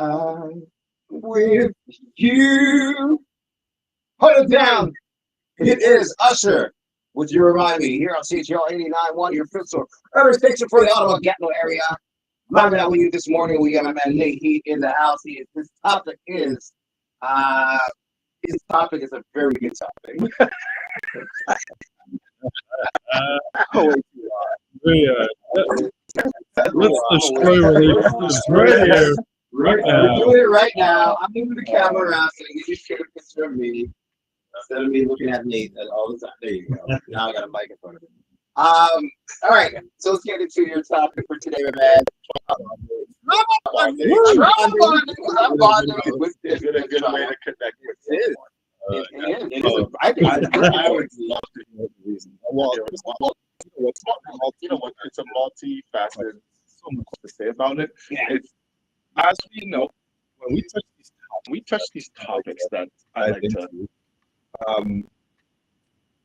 I'm with you. Put it down. It is Usher. Would you remind me here on CHUO891, your physical urban station for the Ottawa Gatineau area? Vibing out with you this morning. We got my man Nate Heat in the house. His topic is uh a very good topic. Oh, let's destroy relationships right here, right We're now. doing it right now. I'm moving the camera around so you can just take a picture of me instead of me looking at Nate all the time. There you go. Now I got a mic in front of me. All right. So let's get into your topic for today, my man. Trauma bonding. I'm bonding with this. Is it a good way to connect with someone? It is. I would love to know the reason. Well, you know what? It's a multifaceted. So much to say about it. Yeah. It's, as we know, when we touch these topics that I like to.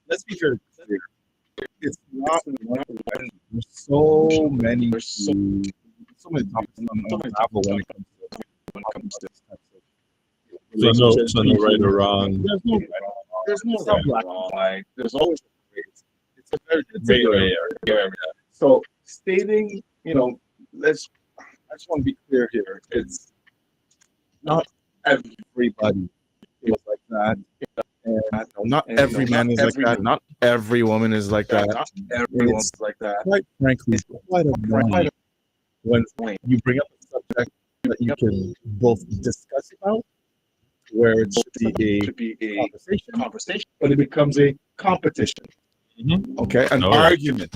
Let's be very clear. It's not one. There's so many topics on the table when it comes to this type of so no right or wrong. There's no black and white. There's always a gray. It's a very gray area. So stating, I just want to be clear here. It's not everybody is like that. And Not every man is like that. Not every woman is like that. Not everyone's like that. Quite frankly, quite annoying when you bring up a subject that you can both discuss about, where it should be a conversation, but it becomes a competition. Mm-hmm. Okay, an argument.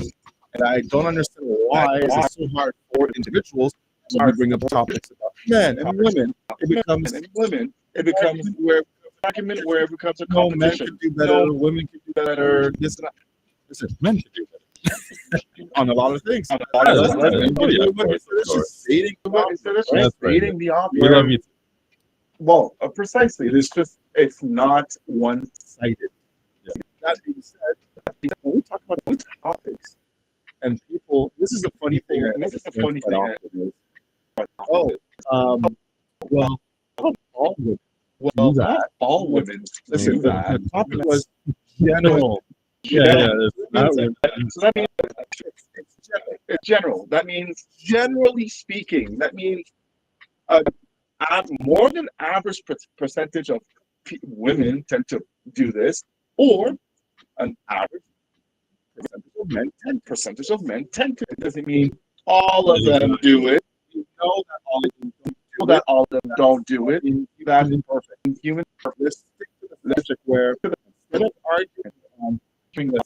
And I don't understand why it's so hard for individuals when we bring up topics about men and women. It becomes where argument where it becomes a competition. Men can do better, women can do better, this and that. Listen, men can do better on a lot of things. Stating the obvious. We love you. Well, precisely. It's not one-sided. Yeah. That being said, when we talk about topics, and people, this is the funny thing. Well, all women. Well, not all women. Listen, the topic was general. Yeah. So that means it's general. That means generally speaking. That means more than average percentage of women tend to do this, or an average percentage of men tend to. It doesn't mean all of them do it. You know that all of them don't do it. That's imperfect. Human purpose. Let's stick where instead of arguing the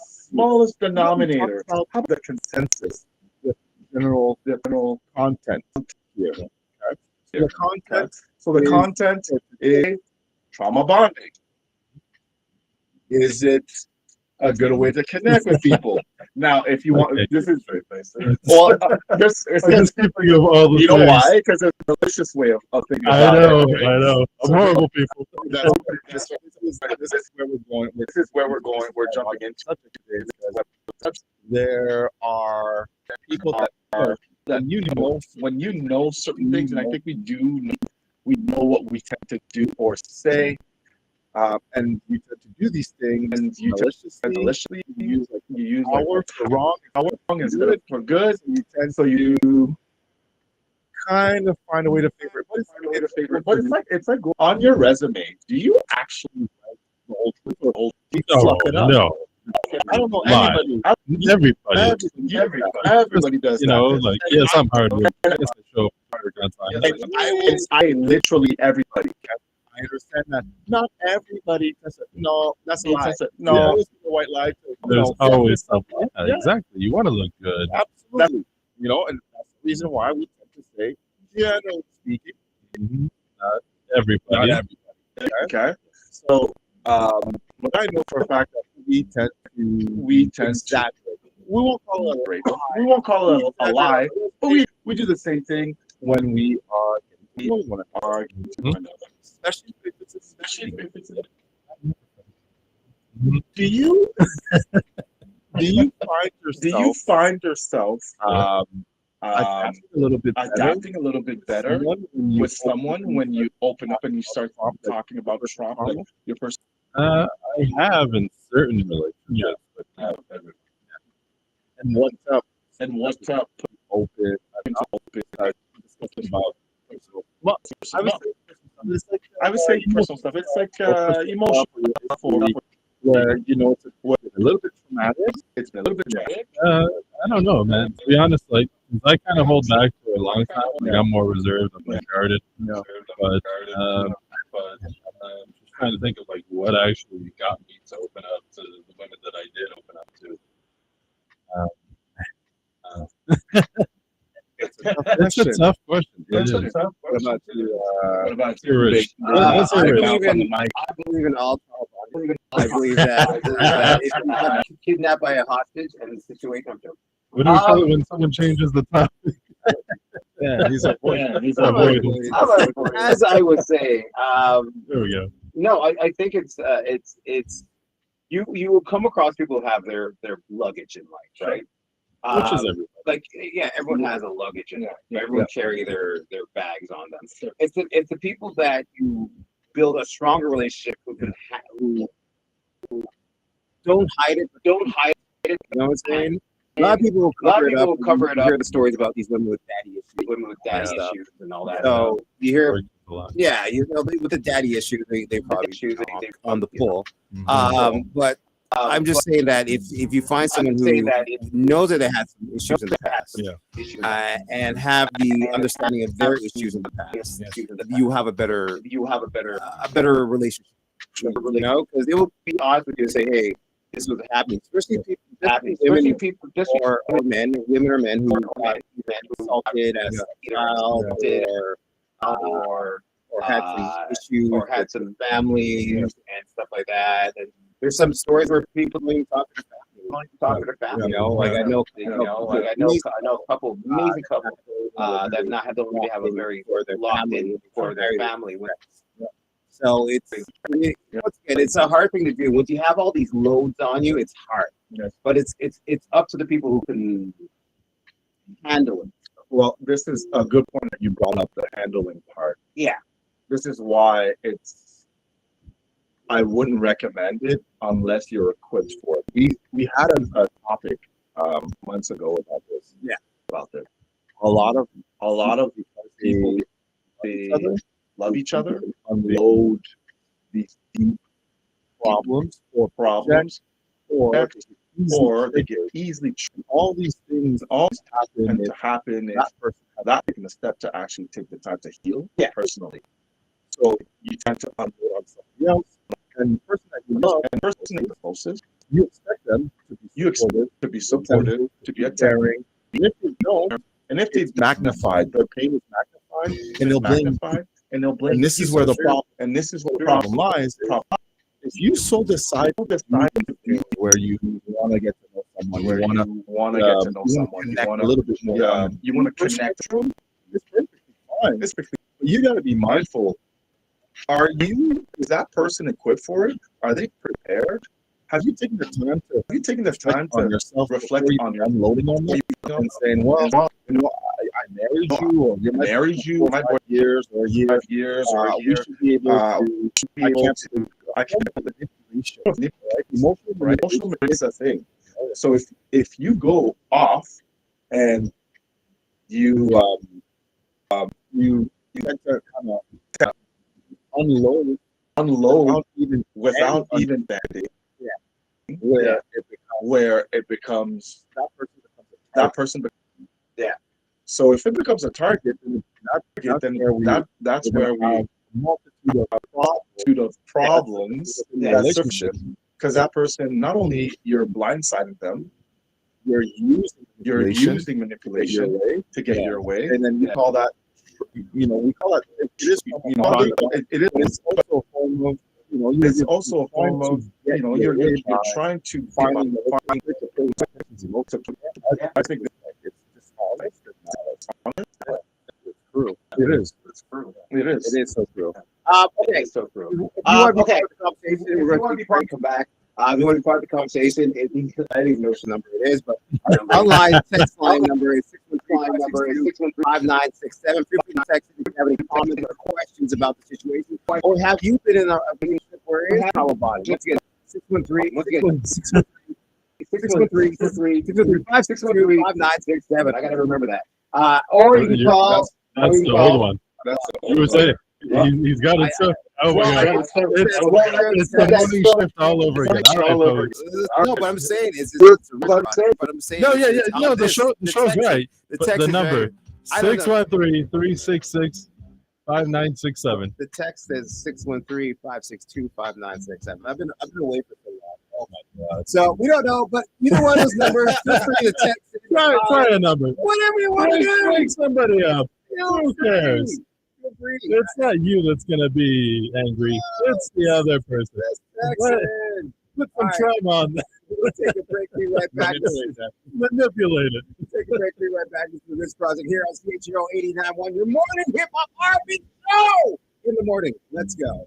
smallest denominator, how about the consensus, the general content here. Okay? So the content is trauma bonding. Is it a good way to connect with people? Now, if you want, this is well. You know why? Because there's a delicious way of thinking about it. I know. I'm horrible people. This is where we're going. This is where we're going. We're jumping into today. There are people that when you know certain things, and I think we know what we tend to do or say. And you tend to do these things, and you maliciously use power for wrong instead of for good. So you kind of find a way to favor it. But it's like on your resume. Do you actually write the old No. I don't know anybody. Everybody does. Yes, I'm hard. I literally everybody. I understand that. Not everybody. No, that's a lie. No, it's a white lie. There's always something. Yeah. Exactly. You want to look good. Absolutely. And that's the reason why we tend to say, generally speaking, not everybody. Okay. So, but I know for a fact that we tend to we won't call it a rape. We won't call it a lie. But we do the same thing when we are arguing to one another. Especially if it's do you find yourself adapting a little bit better with someone when you open up and you start talking about Trump, like your person. I have in certain relationships, but and what's up? Open, discussing about personal. Well, I would say personal stuff. It's like emotional stuff, where it's a little bit traumatic. It's been a little bit traumatic. I don't know, man. To be honest, like I kind of hold back for a long time. Like I'm more reserved. I'm more guarded. But I'm just trying to think of like what actually got me to open up to the women that I did open up to. That's a tough question. What about you, Rich? I believe in all. I believe that if you're not kidnapped by a hostage and the situation I'm doing. What do we call it when someone changes the topic? Yeah, he's avoiding. As I was saying, there we go. No, I think it's you will come across people who have their luggage in life, right? Which is everybody. Like, yeah, everyone has a luggage in there. Everyone carry their bags on them. It's the people that you build a stronger relationship with who don't hide it. You know what I'm saying? A lot of people will cover it up. You hear the stories about these women with daddy issues, and all that. So you hear, with the daddy issue, they probably on the pull. But I'm just saying that if you find someone who knows that they had some issues in the past, and have the understanding of their issues in the past, you have a better relationship. You know, because it will be odd for you to say, "Hey, this was happening." Especially women or men who got assaulted as a child, or had some issues, or had some family and stuff like that. And there's some stories where people don't even talk to their family. You know, like I know a couple, amazing couple that don't really have a very locked in for their family. So it's a hard thing to do. Once you have all these loads on you, it's hard. Yes. But it's up to the people who can handle it. Well, this is a good point that you brought up, the handling part. Yeah. This is why I wouldn't recommend it unless you're equipped for it. We had a topic months ago about this. Yeah. About this. A lot of people love each other, unload these deep problems, or they get easily. All these things happen if that person has not taken a step to actually take the time to heal personally. So you tend to unload on somebody else, and the person that you love, and the person that you're closest, you expect them to be supportive, to be caring. And if they don't, and if they've magnified, their pain is magnified, and they'll blame. And this is where the problem lies. If you so decide where you want to get to know someone, where you want to get to know someone, you want a little bit more. You want to connect. It's perfectly fine. But you got to be mindful. Is that person equipped for it? Are they prepared? Have you taken the time to yourself, reflect on your unloading on them, and saying, well, I married you, or you married you, my 5 years, or 5 years, or a year. We should be able to. I can't manipulation. Right? Emotional is a thing. So if you go off and you get to kind of unload without even banding. Where it becomes that person. So if it becomes a target, that's where we have a multitude of problems in that relationship, because that person, not only you're blindsiding them, you're using manipulation to get your way, and then we call that. It's also a form of. It's also a form of, you're trying to find. I think it's dishonest. It's true. It is. It's true. It is. It is so true. Okay, so true. If you want to be part of the conversation, we're going to come back. If you want to be part of the conversation, I don't even know which number it is, but online text line number is helpline number is 613-5967. Feel free to text if you have any comments or questions about the situation. Or have you been in a relationship where it is trauma bonding? Once again, 613-562-5967. I got to remember that. Or you can call. That's the old one. That's You were saying he's got it. Oh my God. It's the morning shift all over again. All right, folks. No, what I'm saying is it's a risk. But I'm saying No, no, the show's right. The But text the is number I don't know. 613-366-5967. The text is 613-562-5967. I've been away for so long. Oh my God. So we don't know, but either one of those numbers, feel free to text. Try a number. Whatever you want to do. Wake somebody up. Who cares? Feel free. It's not you that's going to be angry. It's the other person. Excellent. Put some trauma on that. We'll take a break. Be right back. Manipulate it. Take a break. Be right back to this project here on CHUO891. Your morning hip hop R&B show in the morning. Let's go.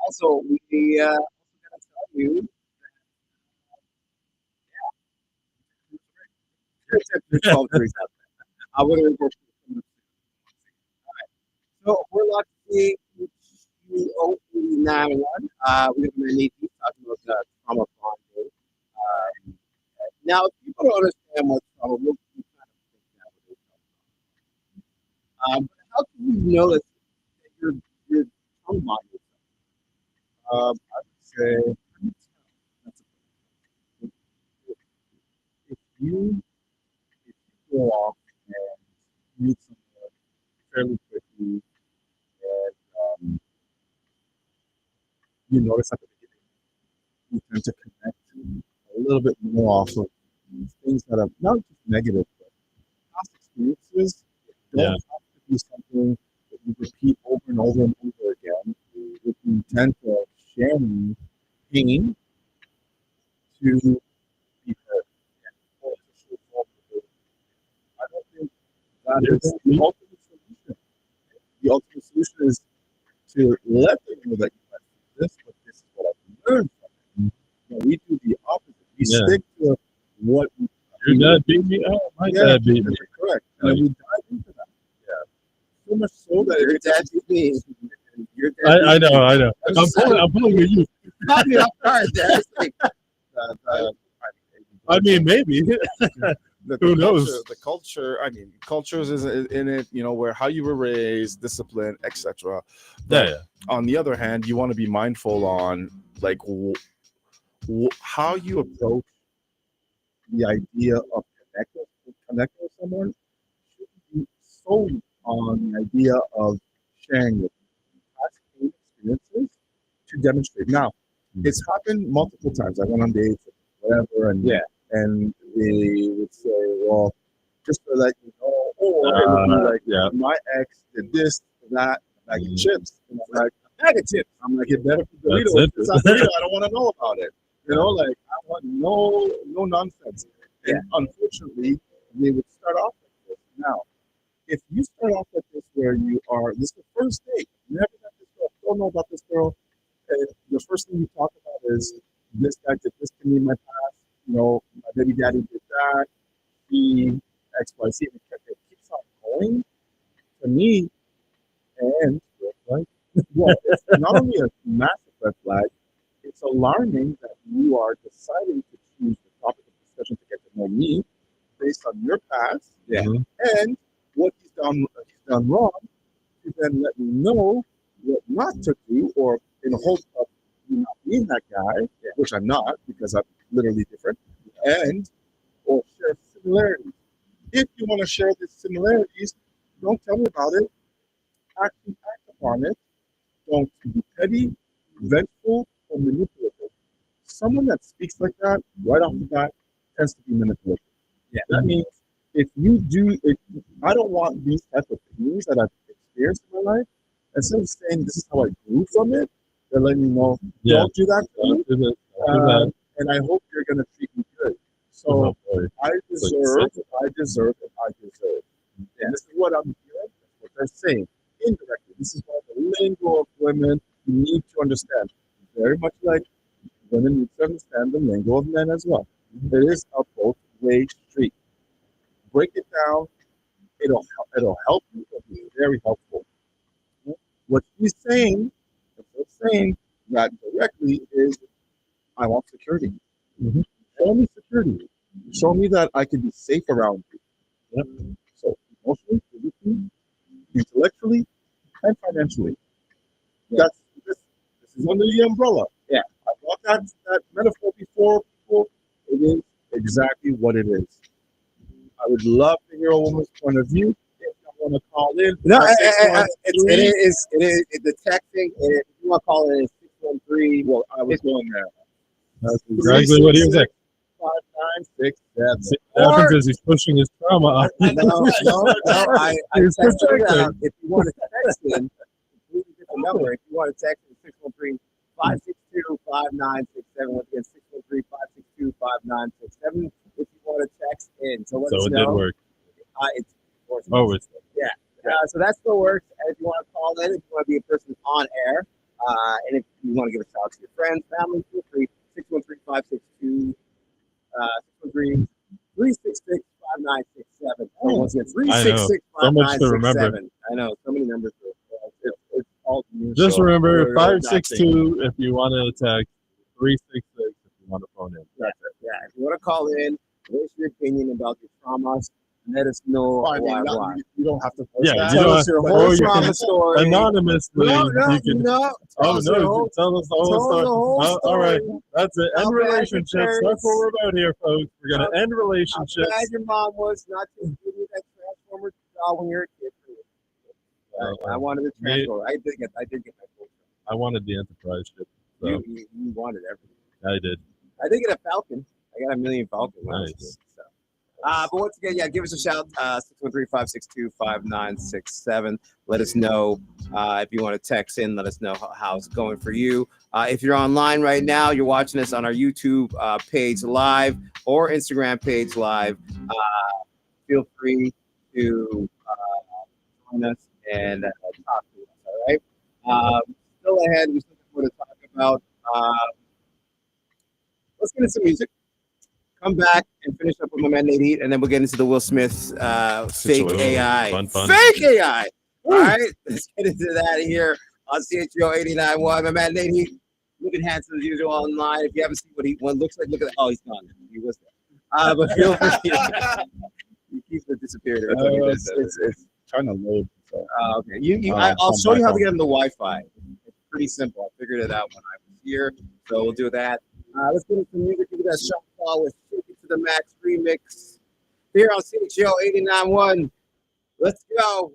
Also, we got to tell you, temperature 12 degrees out there. We're going to go through so we're lucky to 89 we have an NEP talking about trauma bonding. Now, if people don't understand what trauma, we'll kind of think that way. How can you know that you're trauma bonding? I would say if you go off and meet someone fairly quickly and you notice at the beginning you tend to connect a little bit more off of things that are not just negative, but past experiences. Don't have to be something that you repeat over and over and over again with the intent of sharing pain to be heard. I don't think that is the ultimate solution. The ultimate solution is to let them know that you went through this, but this is what I've learned from it. But we do the opposite. We stick to what we. Your dad beat me. Oh, my dad beat me. Correct. And then we dive into that. Yeah. So much so that your dad beat me. I know. I'm pulling at you. Not me off guard, Dad. It's like, I mean, maybe. Who knows? The culture. I mean, cultures is in it. You know, where how you were raised, discipline, etc. Yeah. On the other hand, you want to be mindful on like how you approach the idea of connecting with someone shouldn't be solely on the idea of sharing with past experiences to demonstrate. Now, it's happened multiple times. I went on dates, whatever, and they would say, "Well, just to let you know," or it would be like, "My ex did this, that, bag of chips," and I'm like, "A bag of chips." I'm like, "It better be Doritos. It's not Doritos. I don't want to know about it." You know, like I want no nonsense. And unfortunately, they would start off like this. Now, if you start off like this, where you are, this is the first date, you never met this girl, don't know about this girl, and the first thing you talk about is this guy did this to me in my past. You know, my baby daddy did that. He X, Y, Z. It keeps on going. To me, and right, well, it's not only a massive red flag. It's alarming that you are deciding to choose the topic of discussion to get to know me based on your past and what he's done wrong, to then let me know what not to do, or in the hope of you not being that guy, which I'm not because I'm literally different, and or share similarities. If you want to share the similarities, don't tell me about it. Actually act upon it. Don't be petty, vengeful, or manipulative. Someone that speaks like that right off the bat tends to be manipulative. Yeah, that means if you do, I don't want these type of things that I've experienced in my life. Instead of saying this is how I grew from it, they're letting me know don't do that. Don't do that. And I hope you're going to treat me good. So I deserve. And this is what I'm hearing. What they're saying indirectly. This is what the lingo of women need to understand. Very much like women need to understand the lingo of men as well. It is a both-way street. Break it down. It'll help you. It'll be very helpful. What he's saying, that directly is, I want security. Show me security. Show me that I can be safe around you. Yep. So emotionally, physically, intellectually, and financially. Yeah. This is under the umbrella. Yeah. I brought that metaphor before. It is exactly what it is. I would love to hear a woman's point of view. If you want to call in, no, it is the texting. If you want to call in, 613. Well, I was going there. That's exactly what he was like. 5967. That because he's pushing his trauma on. No. I texted it out. If you want to text in, completely different number. If you want to text in, 613-562-5967. Once again, 613-562-5967. If you want to text in, so let us know. It did work. So that still works. And if you want to call in, if you want to be a person on air, and if you want to give a shout out to your friends, family, feel free. 613-562. 366-5967. Once again, 366-5967. I know, so many numbers. It's all new. Just remember 562 if you want to text, 366 if you want to phone in. That's it. Yeah, if you want to call in, voice your opinion about your traumas, let us know why. You don't have to post that. Tell us your whole trauma story. Anonymously. No. Tell us the whole story. All right. That's it. End relationships. That's what we're about here, folks. We're going to end relationships. How bad your mom was not to give you that Transformer doll when you were a kid. I wanted the Transformer. I did get my full. I wanted the Enterprise ship. So. You wanted everything. I did. I did get a Falcon. I got a million Falcon ones. Nice. So. But once again, yeah, give us a shout, 613-562-5967. Let us know if you want to text in. Let us know how it's going for you. If you're online right now, you're watching us on our YouTube page live or Instagram page live. Feel free to join us and talk to us, all right? Still ahead, we still have more to talk about. Let's get into some music. Come back and finish up with my man Nate Heat, and then we'll get into the Will Smith fake AI. Fun. Fake AI. All right, let's get into that here on CHUO891. My man Nate Heat, looking handsome as usual online. If you haven't seen what he looks like, look at that. Oh, he's gone. He was there. But feel free. He keeps disappearing. It's trying to load. So. Okay. I'll show you how to get on the Wi-Fi. It's pretty simple. I figured it out when I was here, so we'll do that. Let's get into some music. Give that Sean Paul with Shake It to the Max remix here on CHO891. Let's go.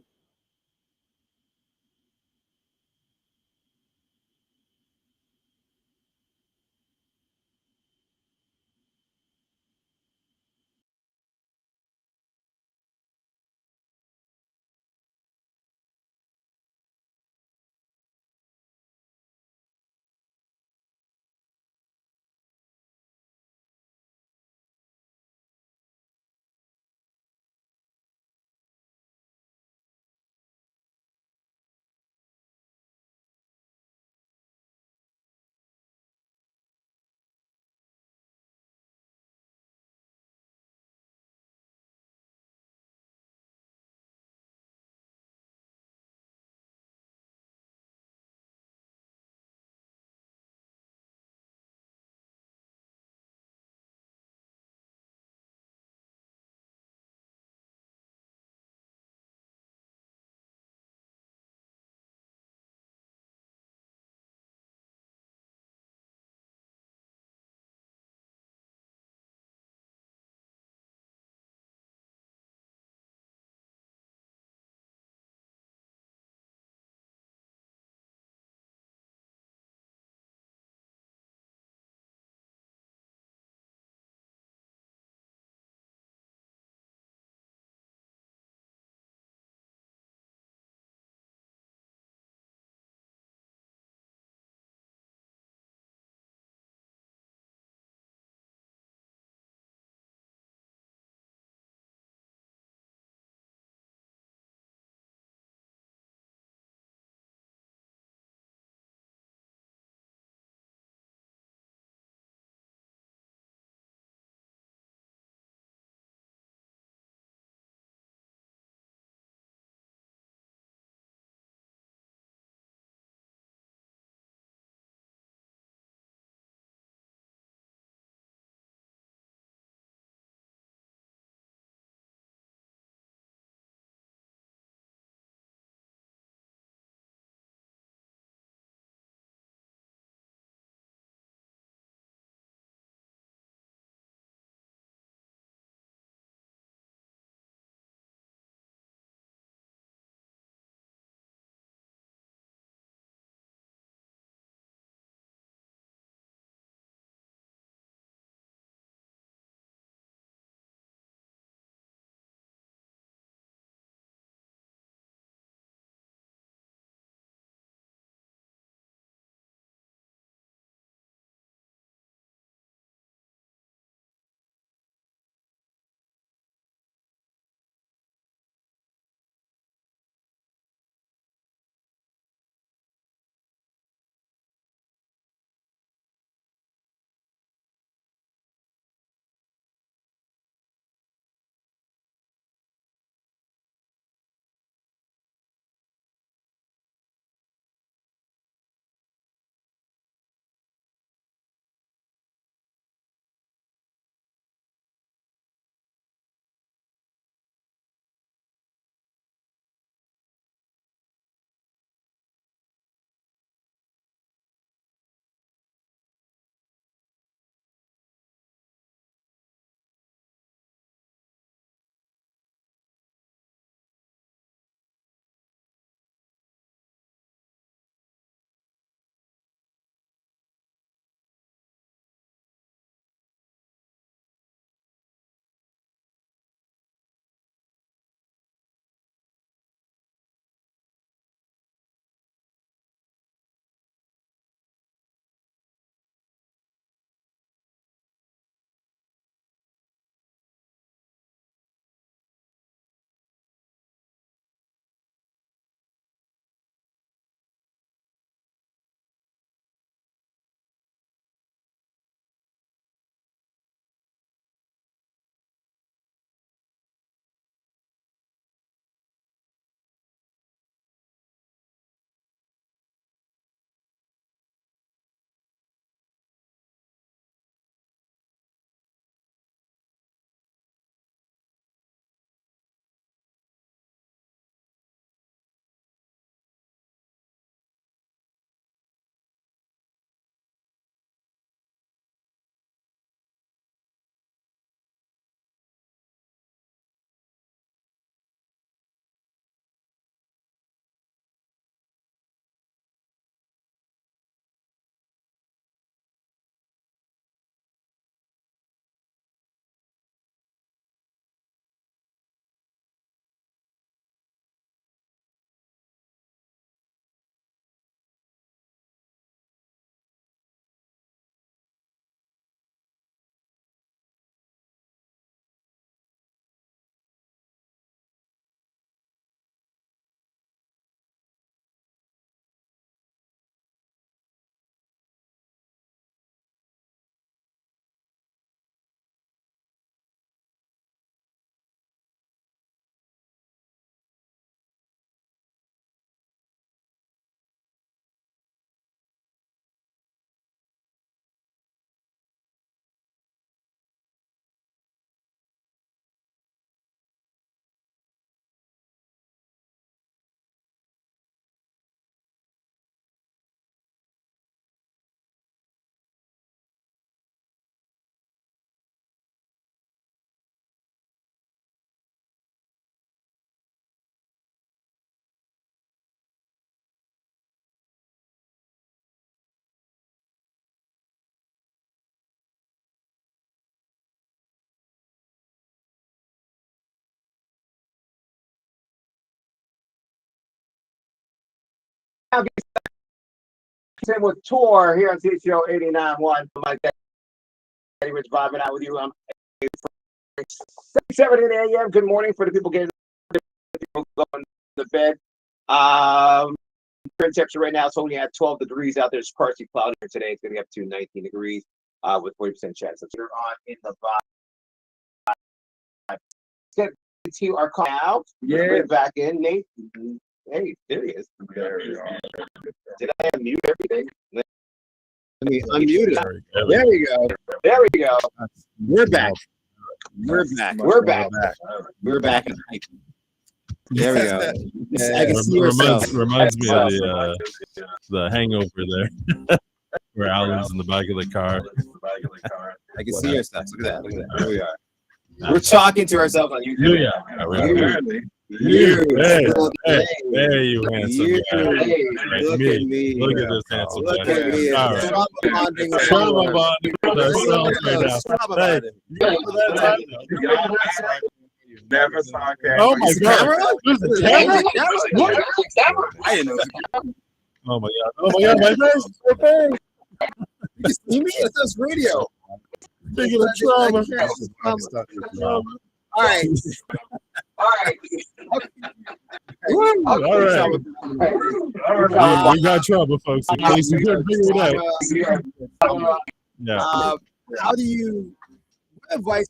I'll be sitting with Tor here on CHO 89.1. Like that, we're vibing out with you. 7 a.m. Good morning for the people getting going to bed. Current temperature right now is only at 12 degrees out there. It's partially cloudy here today. It's going to be up to 19 degrees with 40% chance. So you're on in the vibe. Let's get to our call now. Yeah. Bring it back in. Nate. Hey, there he is. There you are. Did I unmute everything? Let me unmute it. There we go. There we go. We're back. We're back. We're back. We're back. There we go. I can see yourself. Reminds me of the Hangover there, where Alan's in the back of the car. I can see yourself. Look at that. Look at that. Here we are. We're talking to ourselves on YouTube. Hey, you handsome guy. Look at me. Look at this handsome guy. Look at me. Trauma bonding with ourselves right now. Hey, you remember that time? Never saw a camera. Oh my God! There's a camera? What? I didn't know. Oh my God! Oh my God! My face! My face! You see me? It's this radio. Thinking of trauma. All right. All right. All right. We got trouble, folks. In case you couldn't figure it out. Yeah. How do you? What advice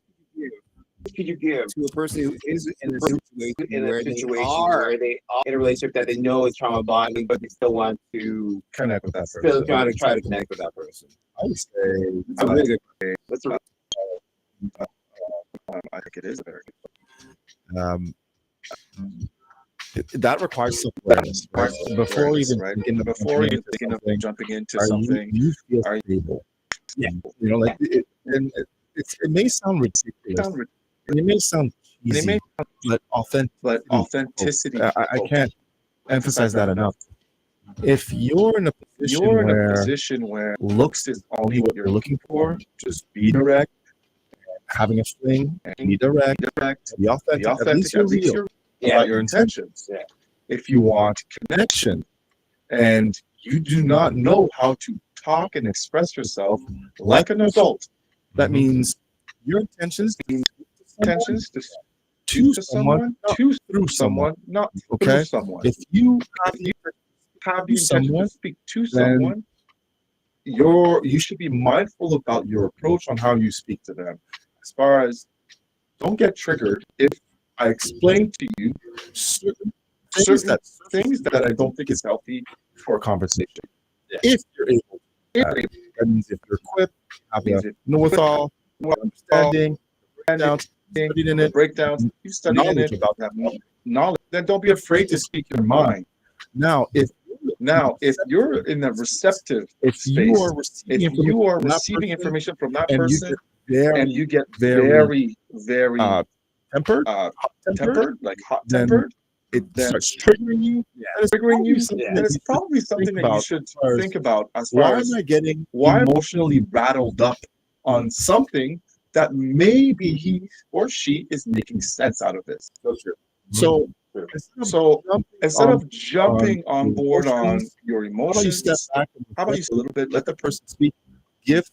could you give to a person who is in a situation where they are in a relationship that they know is trauma bonding, but they still want to Connect with that person. still try to connect with that person? I would say I'm really good. I think it is a very good. That requires some awareness, right? Before even thinking of jumping into something, you feel stable. Yeah. You know, like it may sound ridiculous. And it may sound cheesy, but authenticity. I can't emphasize that enough. If you're in a position where looks is only what you're looking for, just be direct. Having a fling, be direct, be authentic. At least you're real about your intentions. Yeah. If you want connection and you do not know how to talk and express yourself like an adult, that means your intentions to someone, through someone, not through someone. If you have the intention to speak to someone, you should be mindful about your approach on how you speak to them. As far as, don't get triggered if I explain to you certain things that I don't think is healthy for a conversation. Yeah. If you're able to, that means if you're equipped, having a know-it-all, understanding, breakdowns, you studied in it about that knowledge, then don't be afraid to speak your mind. Now, if you're in a receptive space, if you are receiving information from that person, and you get very tempered, like hot-tempered, it starts triggering you. It's probably something that you should think about as far as why emotionally rattled up on something that maybe he or she is making sense out of this. So instead of jumping on board on your emotions, how about you step back a little bit, let the person speak, give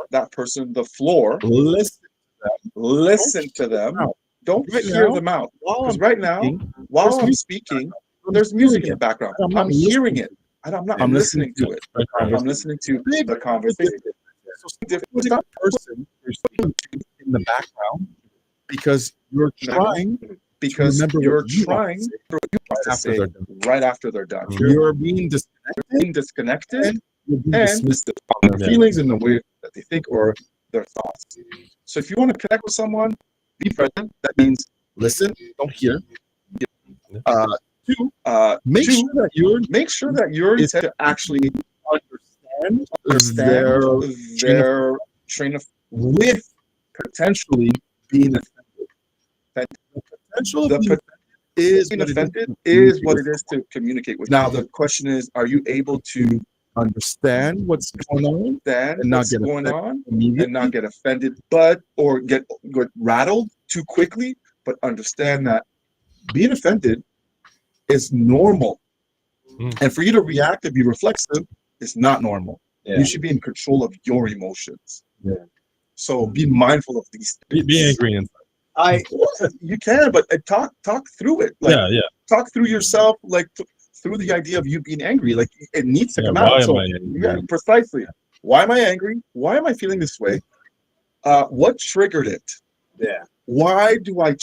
that person the floor, listen to them, don't hear them out. Because right now, while I'm speaking, there's music in the background. I'm hearing it. I'm listening to it. I'm listening to the conversation. So with that person, you're speaking to in the background because you're trying to say right after they're done. You're being disconnected and dismissive of their feelings and the way that they think or their thoughts. So if you want to connect with someone, be present. That means listen, don't hear. Make sure that you're to actually understand their train of with potentially being offended. The potential is what it is to communicate with. Now the question is, are you able to understand what's going on and not get offended, or get rattled too quickly, but understand that being offended is normal. And for you to react and be reflexive is not normal. Yeah. You should be in control of your emotions. Yeah. So be mindful of these things. Be angry inside. You can, but talk through it. Like, Yeah. talk through yourself, like through the idea of you being angry. Like, it needs to come Why out. am So, I angry? yeah, precisely. Why am I angry? Why am I feeling this way? What triggered it? Yeah. Why do I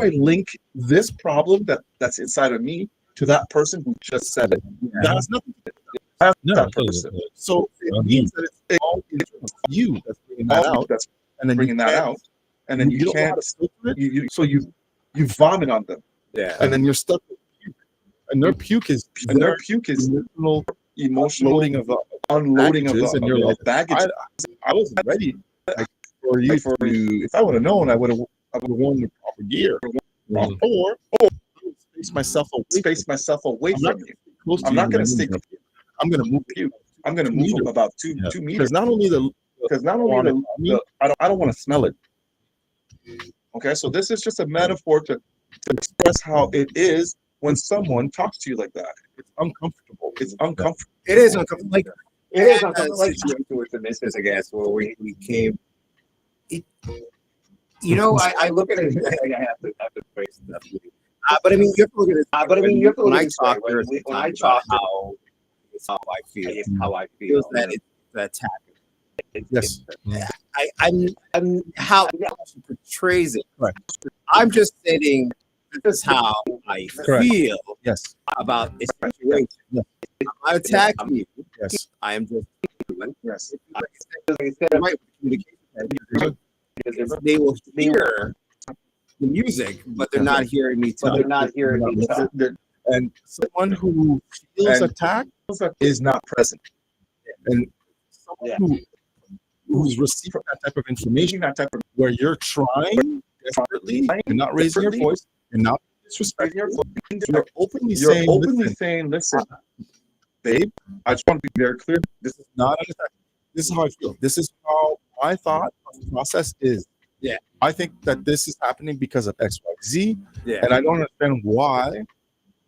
link this problem that's inside of me to that person who just said it? That has nothing to do with that person. So it means that it's all you that's bringing that out. That's and then bringing that out, and then you can't. So you vomit on them. Yeah. And then you're stuck with puke. And their puke is emotional unloading of and you're like, baggage. I wasn't ready for you. If I would have known, I would have worn the proper gear. Or space myself away from you. I'm not going to stay. I'm going to move you. I'm going to move them about 2 meters. Because not only I don't want to smell it. Okay, so this is just a metaphor to express how it is when someone talks to you like that. It's uncomfortable. It's uncomfortable. It is uncomfortable. Like, it is uncomfortable. Like situation with the misfits, I guess, where we came. I look at it. I have to face stuff. But I mean, you have to look at it. You have to look at it. When I talk how I feel, feels that it's the attack. Yes. I'm how she portrays it. Right. I'm just stating this is how I feel about a situation. Yes. I attack you. Yes. I am just human. Yes. Right communication. They will hear the music, but they're not hearing me talk. And someone who feels attacked is not present. And someone who's receiving that type of information, where you're trying desperately and not raising your voice and not disrespecting your voice, you're openly saying, listen, babe, I just want to be very clear. This is not an attack. This is how I feel. This is how my thought process is. Yeah. I think that this is happening because of X, Y, Z. Yeah. And I don't understand why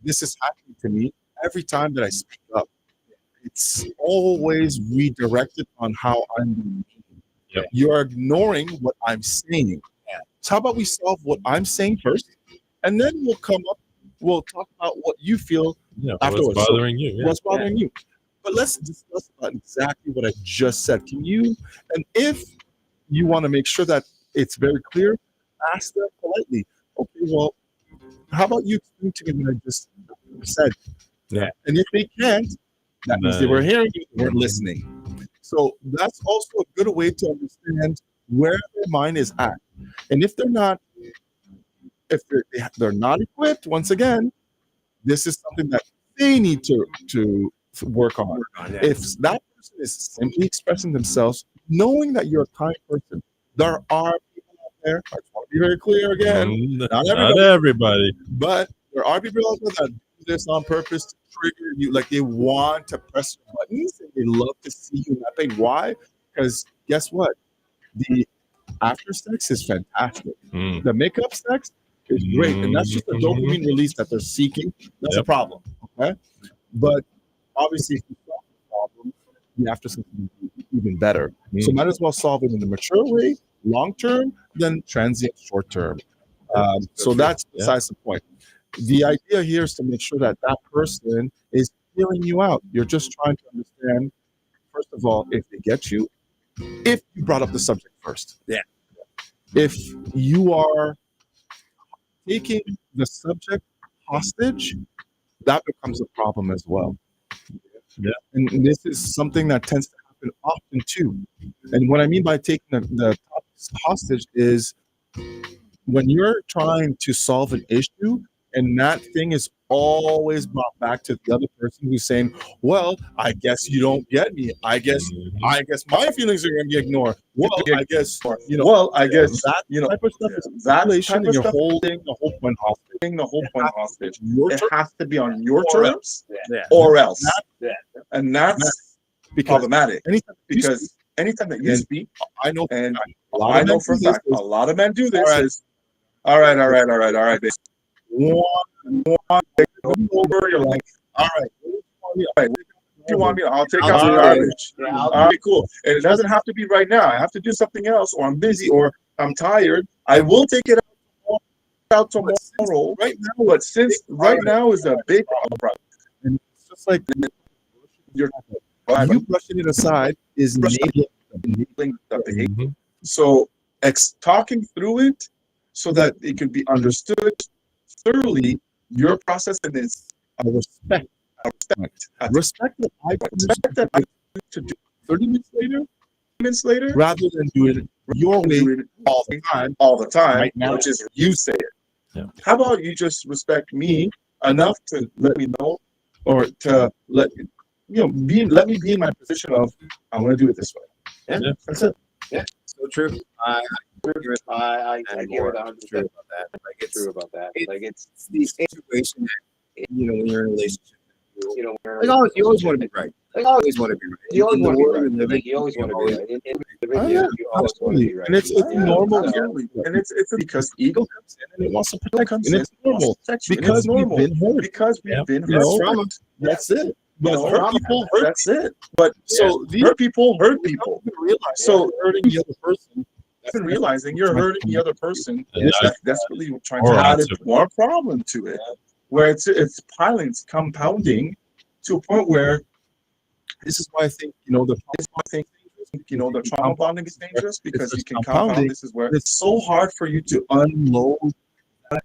this is happening to me every time that I speak up. It's always redirected on how I'm doing. Yep. You're ignoring what I'm saying. Yeah. So how about we solve what I'm saying first, and then we'll talk about what you feel afterwards. What's bothering you? Yeah. What's bothering you? But let's discuss about exactly what I just said. Can you? And if you want to make sure that it's very clear, ask them politely. Okay, well, how about you explain to me what I just said? Yeah. And if they can't, that means they were hearing you, they weren't listening. So that's also a good way to understand where their mind is at. And if they're not equipped, once again, this is something that they need to work on. If that person is simply expressing themselves, knowing that you're a kind person, there are people out there, I just want to be very clear again, not everybody, but there are people out there that do this on purpose to trigger you, like they want to press your buttons and they love to see you happy. Why? Because guess what? The after sex is fantastic. The makeup sex is great, and that's just a dopamine release that they're seeking. That's a problem. Okay, but obviously, if you solve the problem, the after sex will be even better. So might as well solve it in a mature way, long term, than transient, short term. So that's besides the point. The idea here is to make sure that that person is hearing you out. You're just trying to understand, first of all, if they get you, if you brought up the subject first. Yeah. If you are taking the subject hostage, that becomes a problem as well. Yeah. And this is something that tends to happen often too. And what I mean by taking the hostage is when you're trying to solve an issue, and that thing is always brought back to the other person who's saying, well, I guess you don't get me. I guess my feelings are going to be ignored. Well, I guess, that type of stuff is manipulation, and you're holding the whole point hostage. It has to be on your terms or else. And that's problematic. Because anytime that you speak, I know for a fact, a lot of men do this. All right, babe. One over, you're like, all right, If you want me, I'll take I'll out some do it. garbage. Yeah, All right, cool. And it doesn't have to be right now. I have to do something else, or I'm busy, or I'm tired. I will take it out tomorrow. Right now, But since right now is a big problem, and it's just like you're you brushing it aside is enabling the behavior. So talking through it so that it can be understood thoroughly, your process and this respect. Respect that I expect that I to do 30 minutes later rather than do it your way all the time, right now, which is you say it. Yeah. How about you just respect me enough to let me know, or to let let me be in my position of I'm going to do it this way. Yeah. That's it. So true. I get it 100% true about that. Like it's true about that. Like it's the situation that, when you're in a relationship, like you always want to be right. Like You always want to be right. you always In the want to be world right. we live in, Like you always want to be right. Oh, yeah, You always want to be right. And it's normal. Absolutely. And it's because ego comes in and it wants to protect And you. it's normal Because we've been hurt. Because we've Yeah. been You know, hurt. That's it. But No, hurt people hurt. That's it. But So these hurt people hurt people. realize So hurting the other person. even realizing you're hurting the other person, Yeah. that's desperately trying Or to add answer. more problem to it, where it's piling, it's compounding to a point where This is why I think the trauma bonding is dangerous, because It's you can compounding. compound. This is where It's it's so hard for you to unload that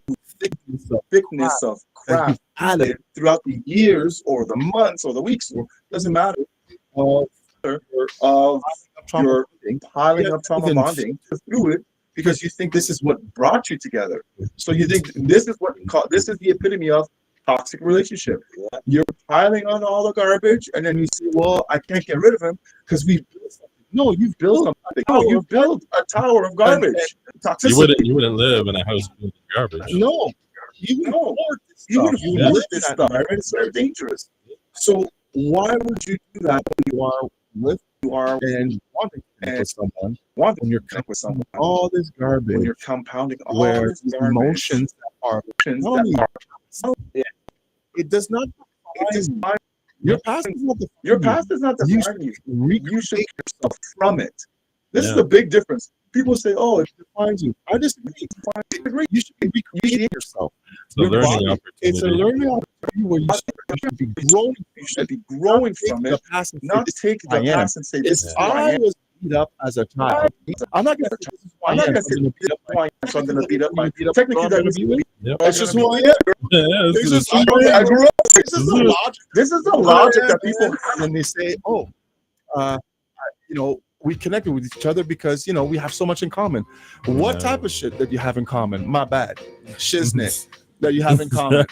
thickness of crap you've added throughout the years or the months or the weeks, or doesn't matter, of your piling up trauma bonding through it, because you think this is what brought you together. So you think this is the epitome of toxic relationship. You're piling on all the garbage, and then you say, "Well, I can't get rid of him because we built something." No, you've built something. No, you've built a tower of garbage. Toxicity. You wouldn't live in a house full of garbage. No, you would No. afford this You would stuff. afford live this in that stuff. environment. It's very dangerous. So why would you do that when you are with And wanting to connect with someone, when you're connect with someone, all this when garbage, you're compounding all where this garbage, emotions that are it does not define your past is not your past is not You defining you. You should take yourself from it. This is Yeah. the big difference. People say, "Oh, it defines you. I disagree. You should be recreating yourself. It's a Your learning body, opportunity. It's a learning opportunity where you should be growing. you should be growing Take from the it, past and say, not this take I the am. past and say, "This If is who I I am." was beat up as a child, I'm not gonna say this is who I I'm not am. gonna say I'm gonna beat up who I am, so I'm gonna beat up my. beat up Technically, I'm that gonna is be with. Yep. That's just who I am. Yeah, This it's is who I I am. grew up. This is the logic. This is the logic that people have. And they say, "Oh, we connected with each other because we have so much in common." What No. type of shit that you have in common? My bad, shiznit that you have in common.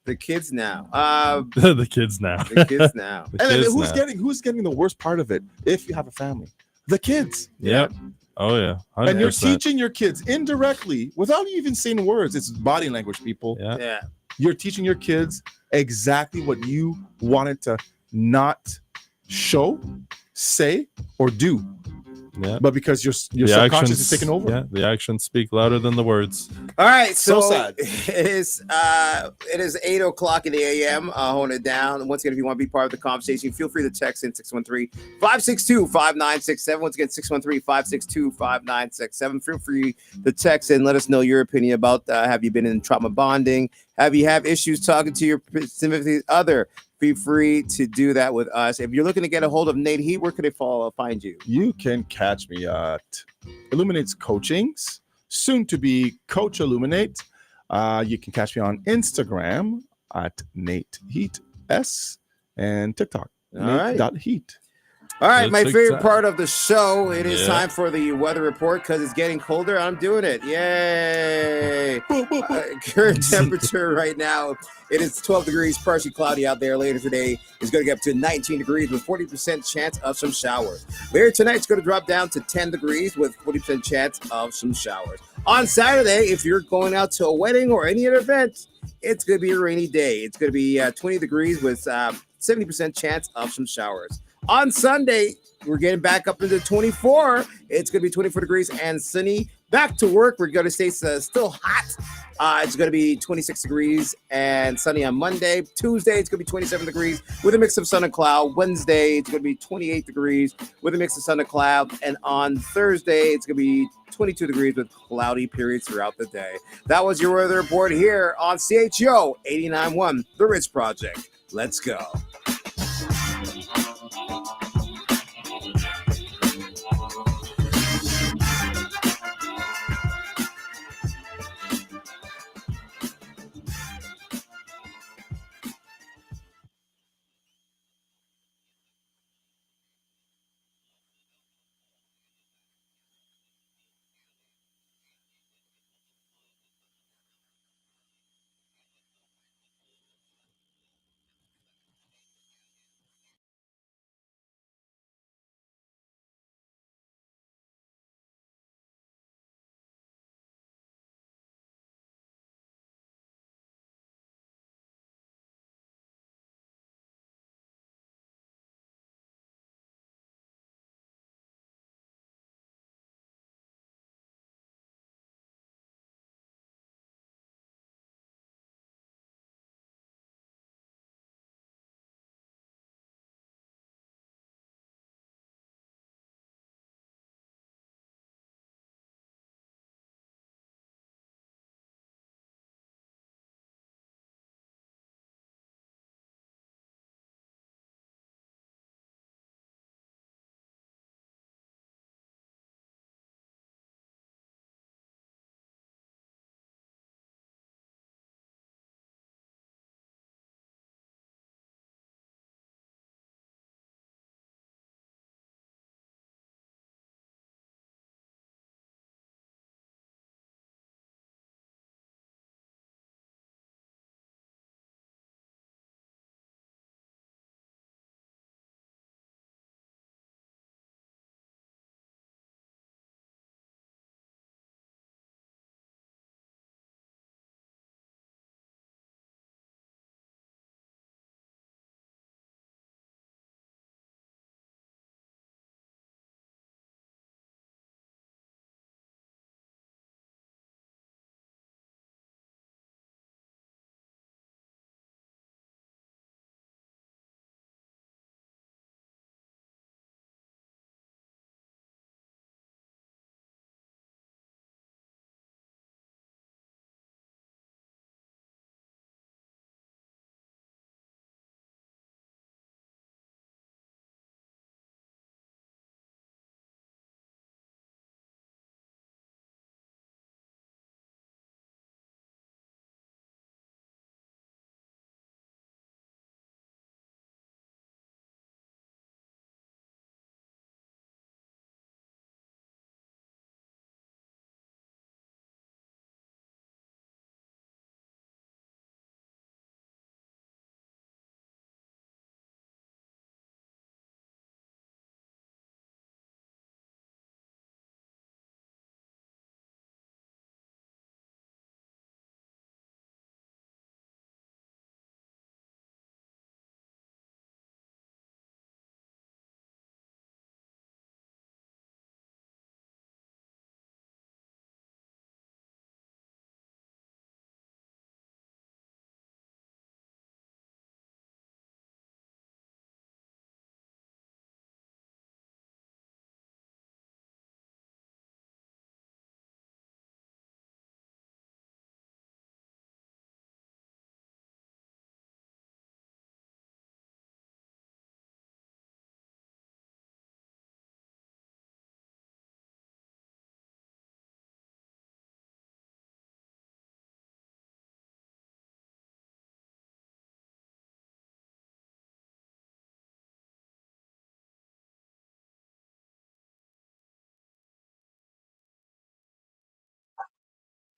the kids now. the kids now. The kids now. The And then kids who's getting the worst part of it? If you have a family, the kids. Yep. Oh yeah. 100%. And you're teaching your kids indirectly without even saying words. It's body language, people. Yeah. Yeah. You're teaching your kids exactly what you wanted to not show, say, or do. Yeah. But because your The subconscious actions is taking over. Yeah, the actions speak louder than the words. All right, so, So sad. it is 8:00 in the a.m. Holding it down. Once again, if you want to be part of the conversation, feel free to text in 613-562-5967. Once again, 613-562-5967. Feel free to text and let us know your opinion about have you been in trauma bonding? Have you have issues talking to your significant other? Be free to do that with us. If you're looking to get a hold of Nate Heat, where could they find you? You can catch me at Illuminate's Coachings, soon to be Coach Illuminate. You can catch me on Instagram at Nate Heat S and TikTok. All right. Nate.heat. All right, my That's favorite exciting. part of the show. It is Yeah. time for the weather report because it's getting colder. I'm doing it. Yay! Current temperature right now, it is 12 degrees, partially cloudy out there. Later today, it's going to get up to 19 degrees with 40% chance of some showers. Later tonight, it's going to drop down to 10 degrees with 40% chance of some showers. On Saturday, if you're going out to a wedding or any other event, it's going to be a rainy day. It's going to be 20 degrees with 70% chance of some showers. On Sunday, we're getting back up into 24. It's going to be 24 degrees and sunny back to work. We're going to stay still hot. It's going to be 26 degrees and sunny on Monday. Tuesday, it's going to be 27 degrees with a mix of sun and cloud. Wednesday, it's going to be 28 degrees with a mix of sun and cloud. And on Thursday, it's going to be 22 degrees with cloudy periods throughout the day. That was your weather report here on CHO 891, The Ritz Project. Let's go.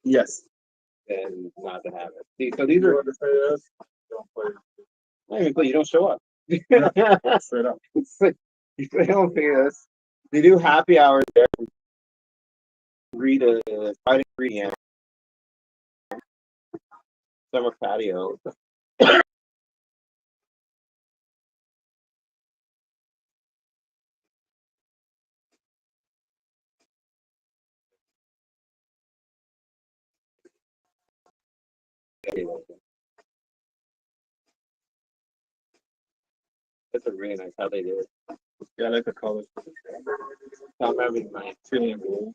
Yes. And not to have it. See, so these are. You don't show up. Straight up. You don't pay us. They do happy hours there. Read a Friday 3 a.m. Summer patio. That's a really nice how they did it. Yeah, I like the colors. I'm having my Trillium blue.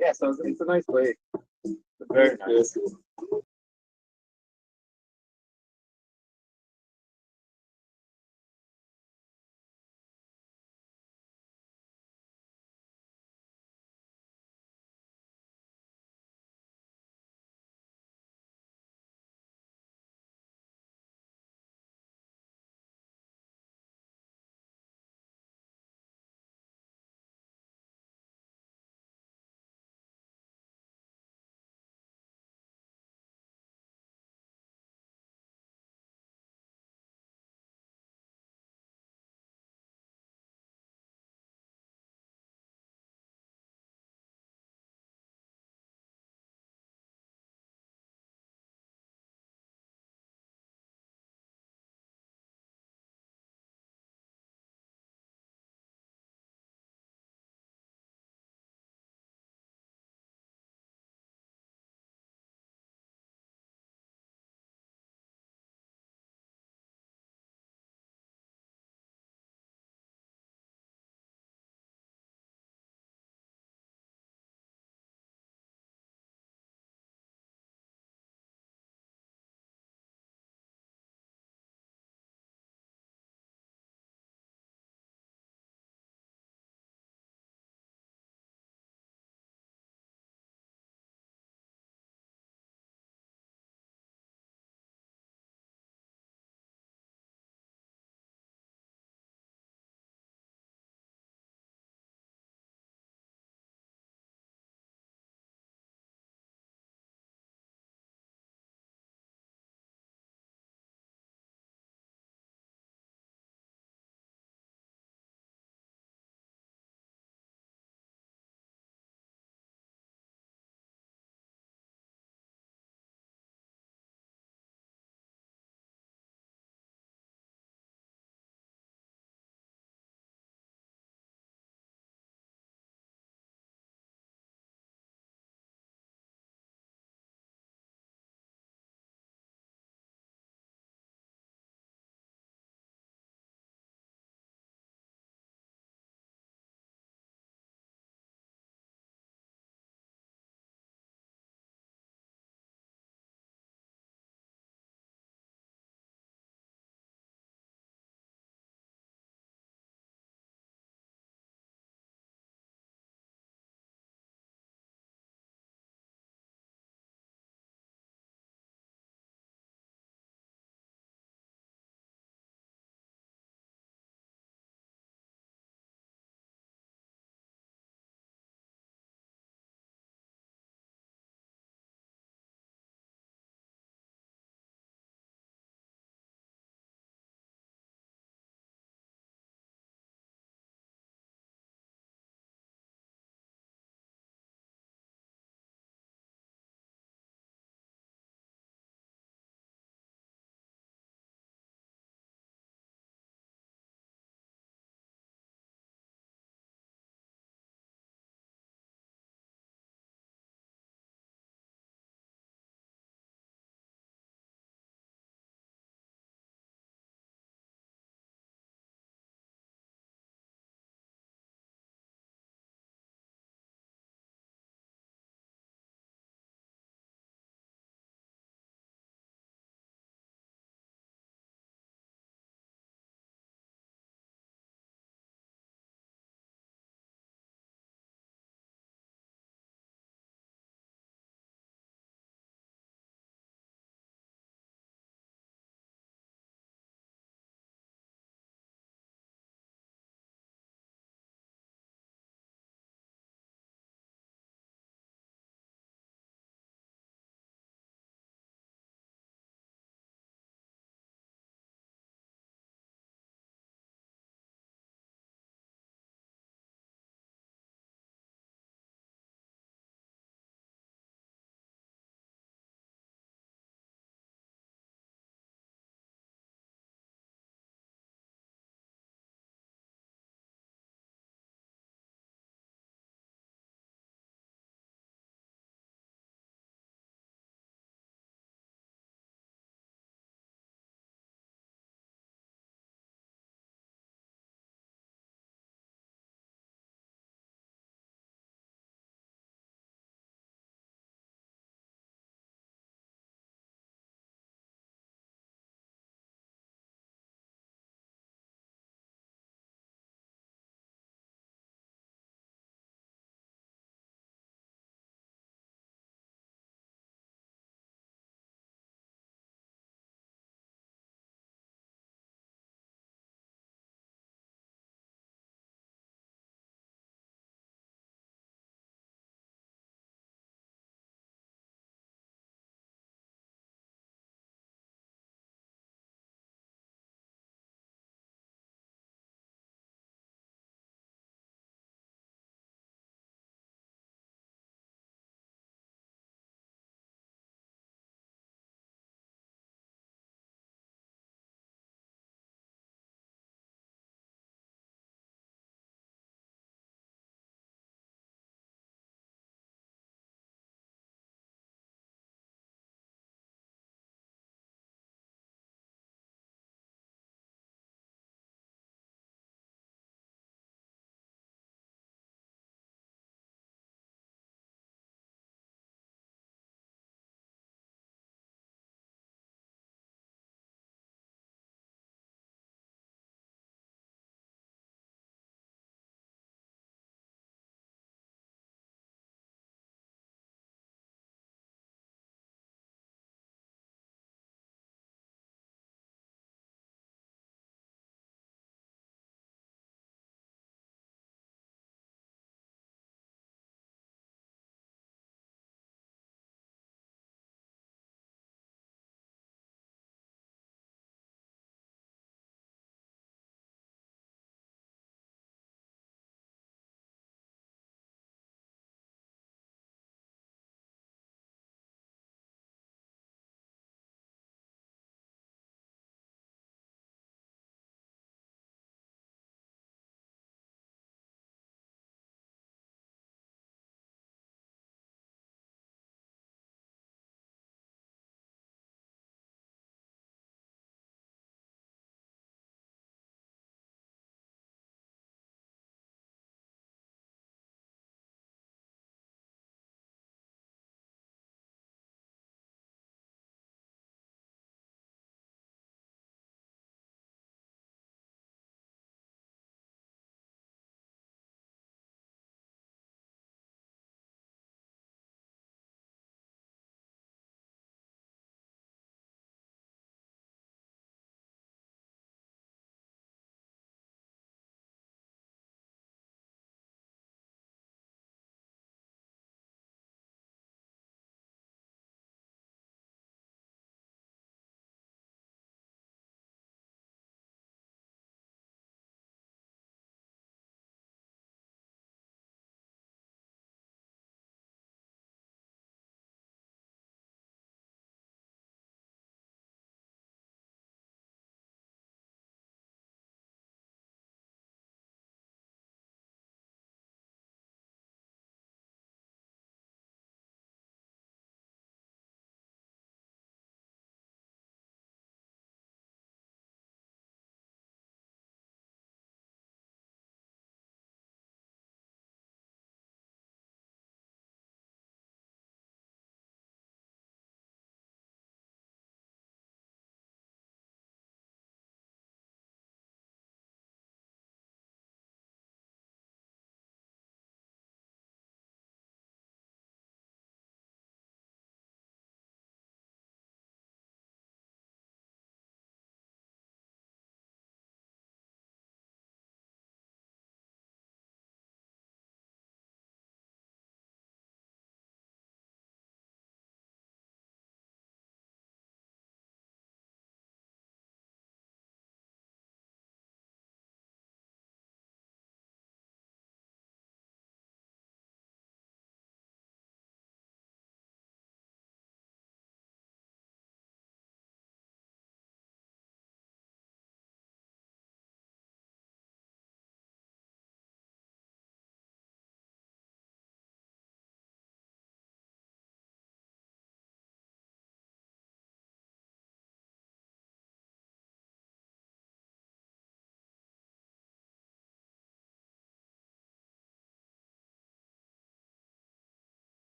Yeah, so it's a nice way. It's very nice.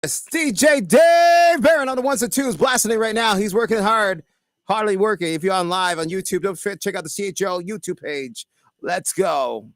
DJ Dave Barron on the ones and twos, blasting it right now. He's working hardly working. If you're on live on YouTube, don't forget to check out the CHO YouTube page. Let's go.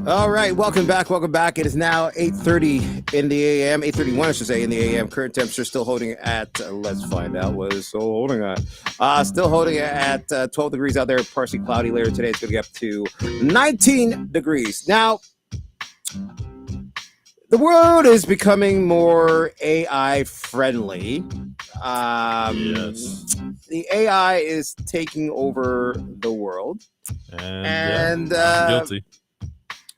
All right, welcome back. It is now 8:30 in the a.m. 8:31, I should say, in the a.m. Current temperature still holding at. Let's find out what it's still holding at. Still holding at 12 degrees out there. Partially cloudy later today. It's going to get up to 19 degrees. Now, the world is becoming more AI friendly. Yes. The AI is taking over the world, and guilty.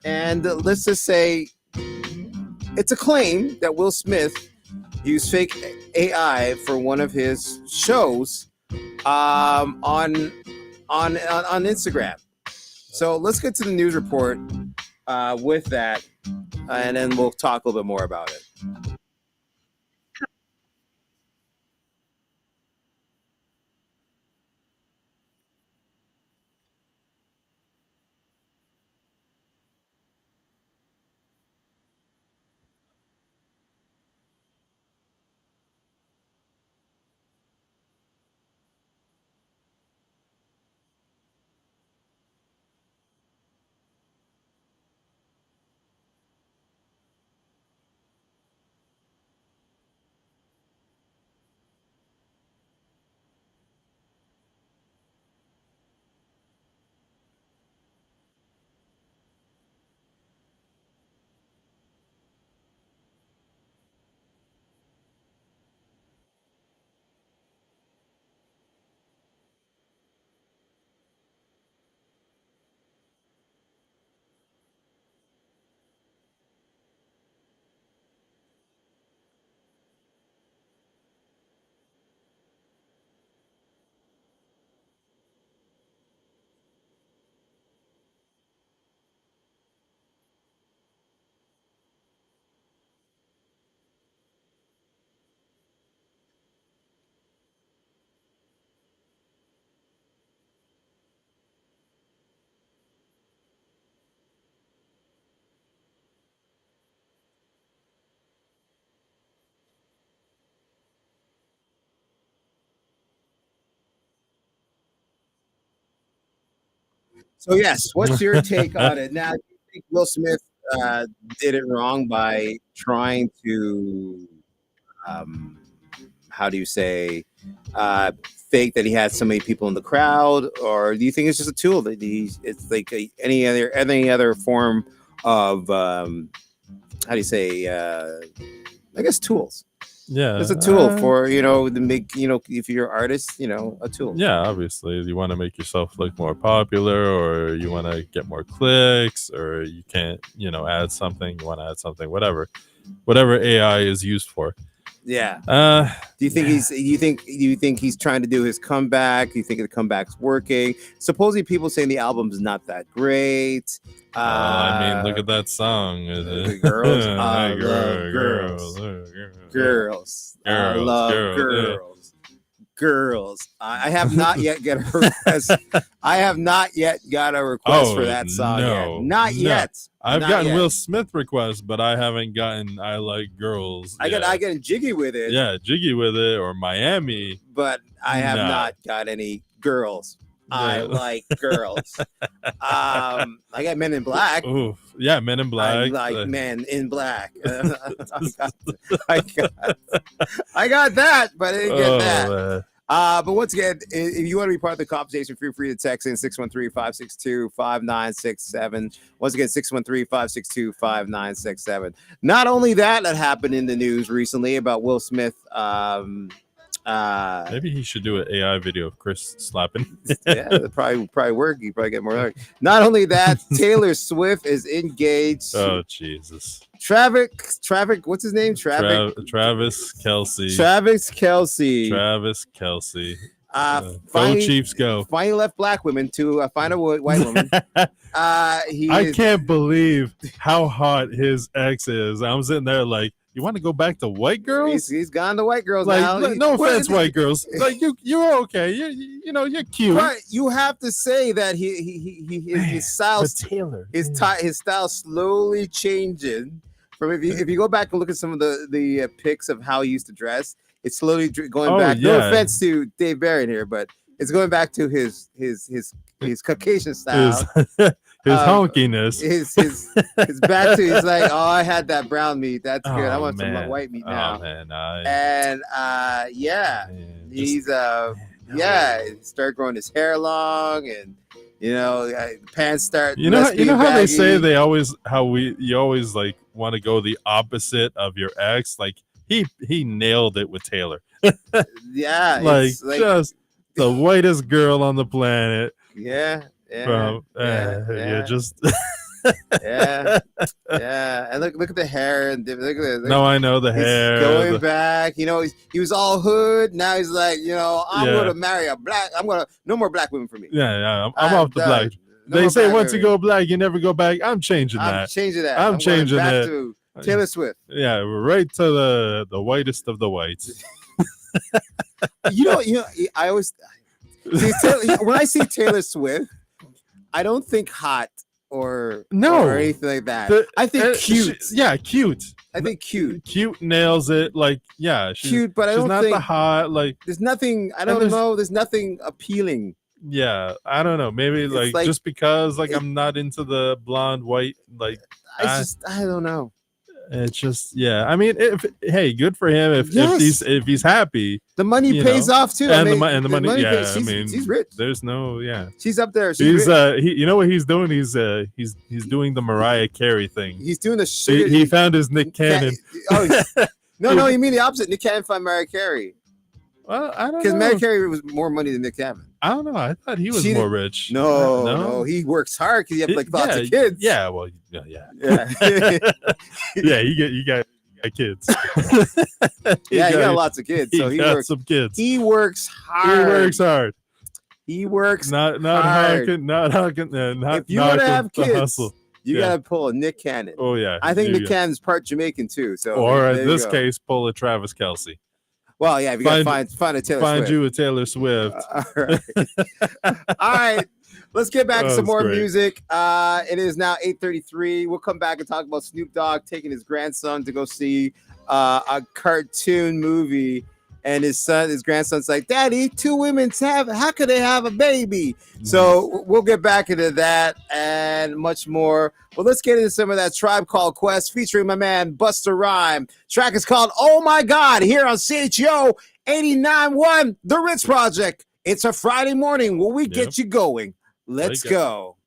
And let's just say it's a claim that Will Smith used fake AI for one of his shows on Instagram. So let's get to the news report with that, and then we'll talk a little bit more about it. So yes, what's your take on it? Now, do you think Will Smith did it wrong by trying to, how do you say, fake that he had so many people in the crowd, or do you think it's just a tool that it's like any other form of, how do you say, I guess tools. Yeah, It's a tool for, to make, if you're an artist, a tool. Yeah, obviously, you want to make yourself look more popular, or you want to get more clicks, or you can't, add something. You want to add something, whatever AI is used for. Yeah. Do you think he's trying to do his comeback? Do you think the comeback's working? Supposedly, people saying the album's not that great. I mean, look at that song. Girls, I love girls. I love girls. I have not yet got a request. I have not yet got a request for that song. No, not yet. I've Not gotten yet. Will Smith requests, but I haven't gotten I Like Girls. I get jiggy with it. Yeah, Jiggy with it, or Miami. But I have No. not got any girls. I like girls. I got Men in Black. Ooh, yeah, Men in Black. I like Men in Black. I got that, but I didn't get that. Man. But once again, if you want to be part of the conversation, feel free to text in 613-562-5967. Once again, 613-562-5967. Not only that happened in the news recently about Will Smith. Maybe he should do an AI video of Chris slapping. Yeah, it probably work. You probably get more work. Not only that, Taylor Swift is engaged. Oh, Jesus. Travis, what's his name? Travis Kelce. Travis Kelce. Go Finally, Chiefs, go. Finally left black women to find a white woman. I can't believe how hot his ex is. I'm sitting there like, you want to go back to white girls? He's gone to white girls Like, now. no offense, white girls. Like you're okay. You're cute. But you have to say that his style, Taylor, his style slowly changing. From if you go back and look at some of the pics of how he used to dress, it's slowly going back. Yeah. No offense to Dave Barron here, but it's going back to his Caucasian style. honkiness. his back to. He's like, oh, I had that brown meat. That's good. I Oh, want some man. white meat Oh now. man, And yeah, man, he's no. yeah, start growing his hair long, and pants start. You know how they say baggy. you always like want to go the opposite of your ex. Like he nailed it with Taylor. Yeah, Like it's like just the whitest girl on the planet. yeah, From yeah. just yeah. And look at the hair, and look at no, I know the he's hair. going back. He was all hood. Now he's like, I'm Yeah. gonna marry a black. no more black women for me. Yeah, I'm off the done. black. No They more say black once you women. go black, you never go back. I'm changing I'm that. changing that. I'm going changing back that. to Taylor Swift. Yeah, right to the whitest of the whites. I always when I see Taylor Swift, I don't think hot or anything like that. I think cute. Cute. I think cute. Cute nails it. Like, yeah, she's Cute, but I don't not think the hot. Like, there's nothing. I don't know. There's nothing appealing. Yeah, I don't know. Maybe like just because like I'm not into the blonde white. Like, I don't know. It's just I mean, hey, good for him if he's happy. The money pays off too, and the money. Yeah, I mean, she's rich. There's no she's up there. He's you know what he's doing? He's doing the Mariah Carey thing. He's doing the shit. He found his Nick Cannon. No, you mean the opposite. Nick Cannon found Mariah Carey. Well, I don't know. Because Mariah Carey was more money than Nick Cannon. I don't know. I thought he was more rich. No, he works hard because he has like lots of kids. Yeah, well, yeah. Yeah, you got kids. He got lots of kids. So he works some kids. He works hard. He works hard. Not hard. If you want to have kids, hustle. You gotta pull a Nick Cannon. Oh yeah. I think Nick Cannon's part Jamaican too. So or in this case, pull a Travis Kelce. Well, yeah, if you gotta find a Taylor Swift. Find you a Taylor Swift. All right. All right. Let's get back to some more music. It is now 8:33. We'll come back and talk about Snoop Dogg taking his grandson to go see a cartoon movie. And his grandson's like, Daddy, two women how could they have a baby? So we'll get back into that and much more. But let's get into some of that Tribe Called Quest featuring my man Busta Rhyme. Track is called Oh My God here on CHUO 891, The Ritz Project. It's a Friday morning where we get you going. Let's go.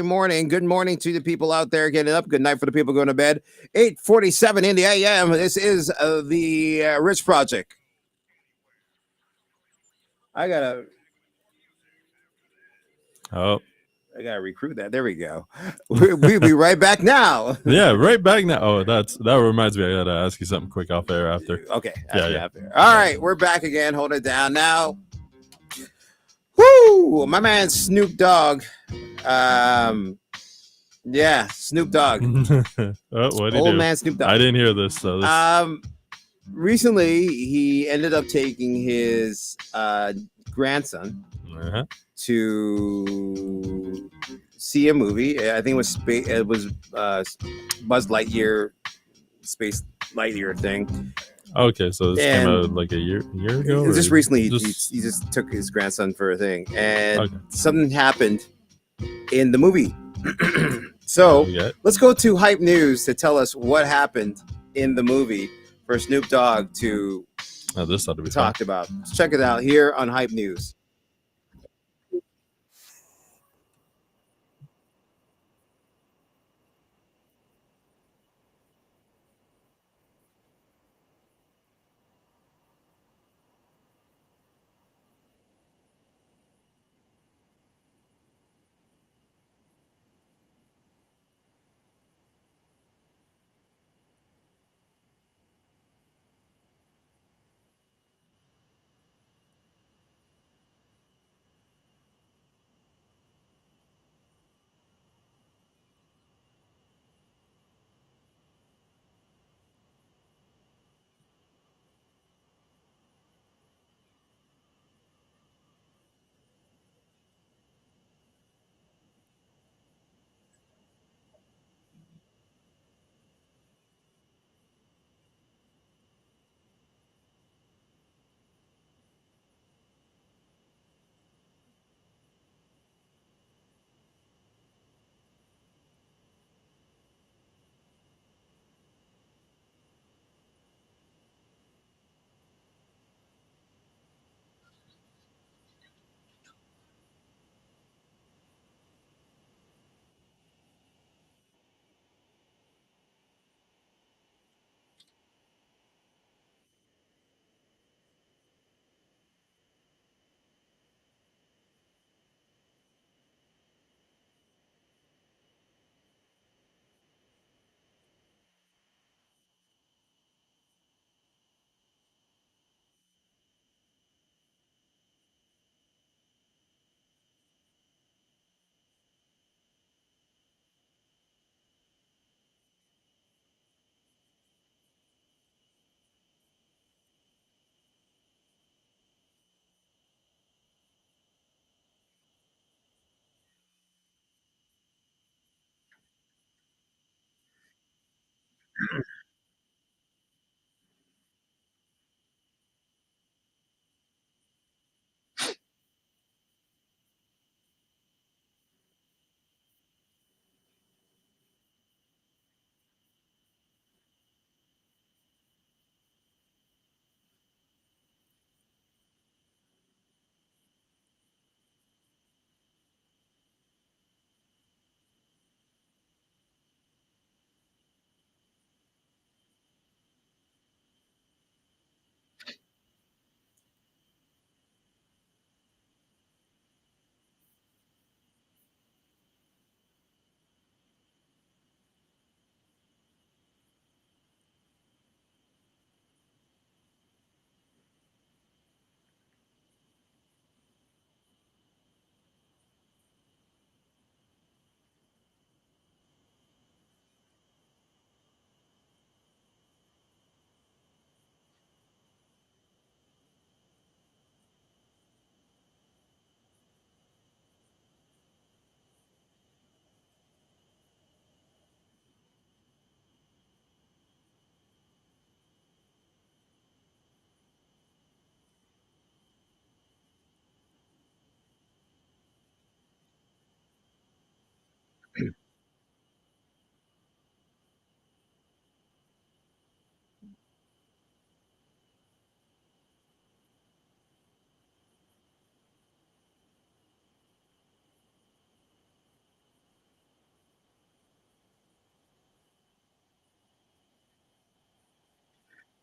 Morning. Good morning to the people out there getting up. Good night for the people going to bed. 8:47 in the a.m. This is the Rich Project. I gotta recruit that. There we go. We'll be right back now. Yeah, right back now. Oh, that reminds me. I gotta ask you something quick off air after. Okay. Yeah. All right, we're back again. Hold it down now. Woo! My man Snoop Dogg. Yeah, Snoop Dogg. What did he Old do? man Snoop Dogg. I didn't hear this. So Recently he ended up taking his grandson to see a movie. I think it was Buzz Lightyear, Space Lightyear thing. Okay, so this came out like a year ago. Just recently, he just took his grandson for a thing, and something happened in the movie. So let's go to Hype News to tell us what happened in the movie for Snoop Dogg to this ought to be talked about. Let's check it out here on Hype News.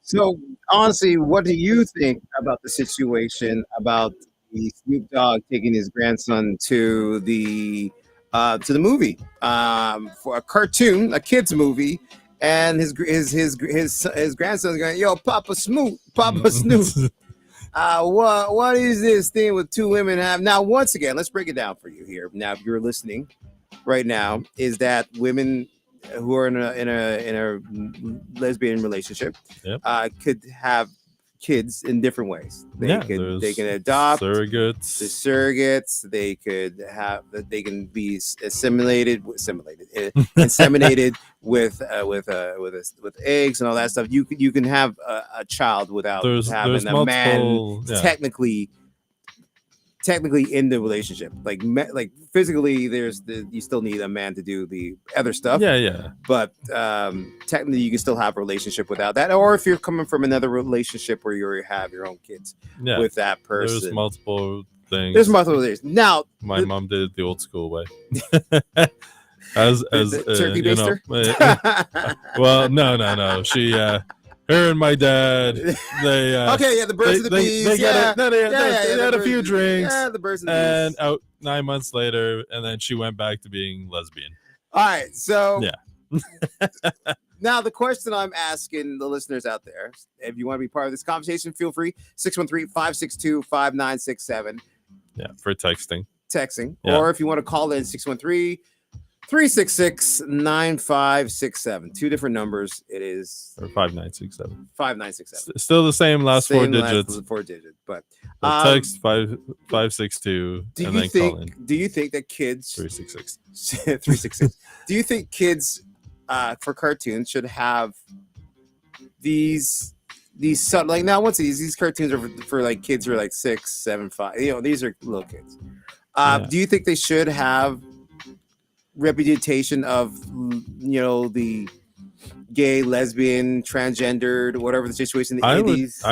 So honestly, what do you think about the situation about the Snoop Dogg taking his grandson to the movie for a cartoon, a kids movie, and his grandson's going, yo, Papa Snoop, Papa Snoop. What is this thing with two women have now? Once again, let's break it down for you here. Now, if you're listening right now, is that women who are in a lesbian relationship Yep. Could have kids in different ways. They there's can adopt the surrogates. surrogates. They can be inseminated with eggs and all that stuff. You can have a child without having a man technically in the relationship, like physically you still need a man to do the other stuff, but technically you can still have a relationship without that, or if you're coming from another relationship where you have your own kids with that person. There's multiple things. Now my mom did it the old school way. as turkey baster. Well, no, she her and my dad, they the birds and the bees. They had a few drinks. Yeah, the birds and the bees. And out 9 months later, and then she went back to being lesbian. All right, so yeah. Now the question I'm asking the listeners out there, if you want to be part of this conversation, feel free. 613-562-5967. Yeah, for texting. Or if you want to call in 613-366-9567. Two different numbers. It is or 5967. 5967. Still the same last four digits. But text 5562 and then call in. Do you think that kids 366. 366. Do you think kids for cartoons should have these like now once these cartoons are for like kids who are like 6, 7, 5. These are little kids. Do you think they should have representation of the gay, lesbian, transgendered, whatever the situation? I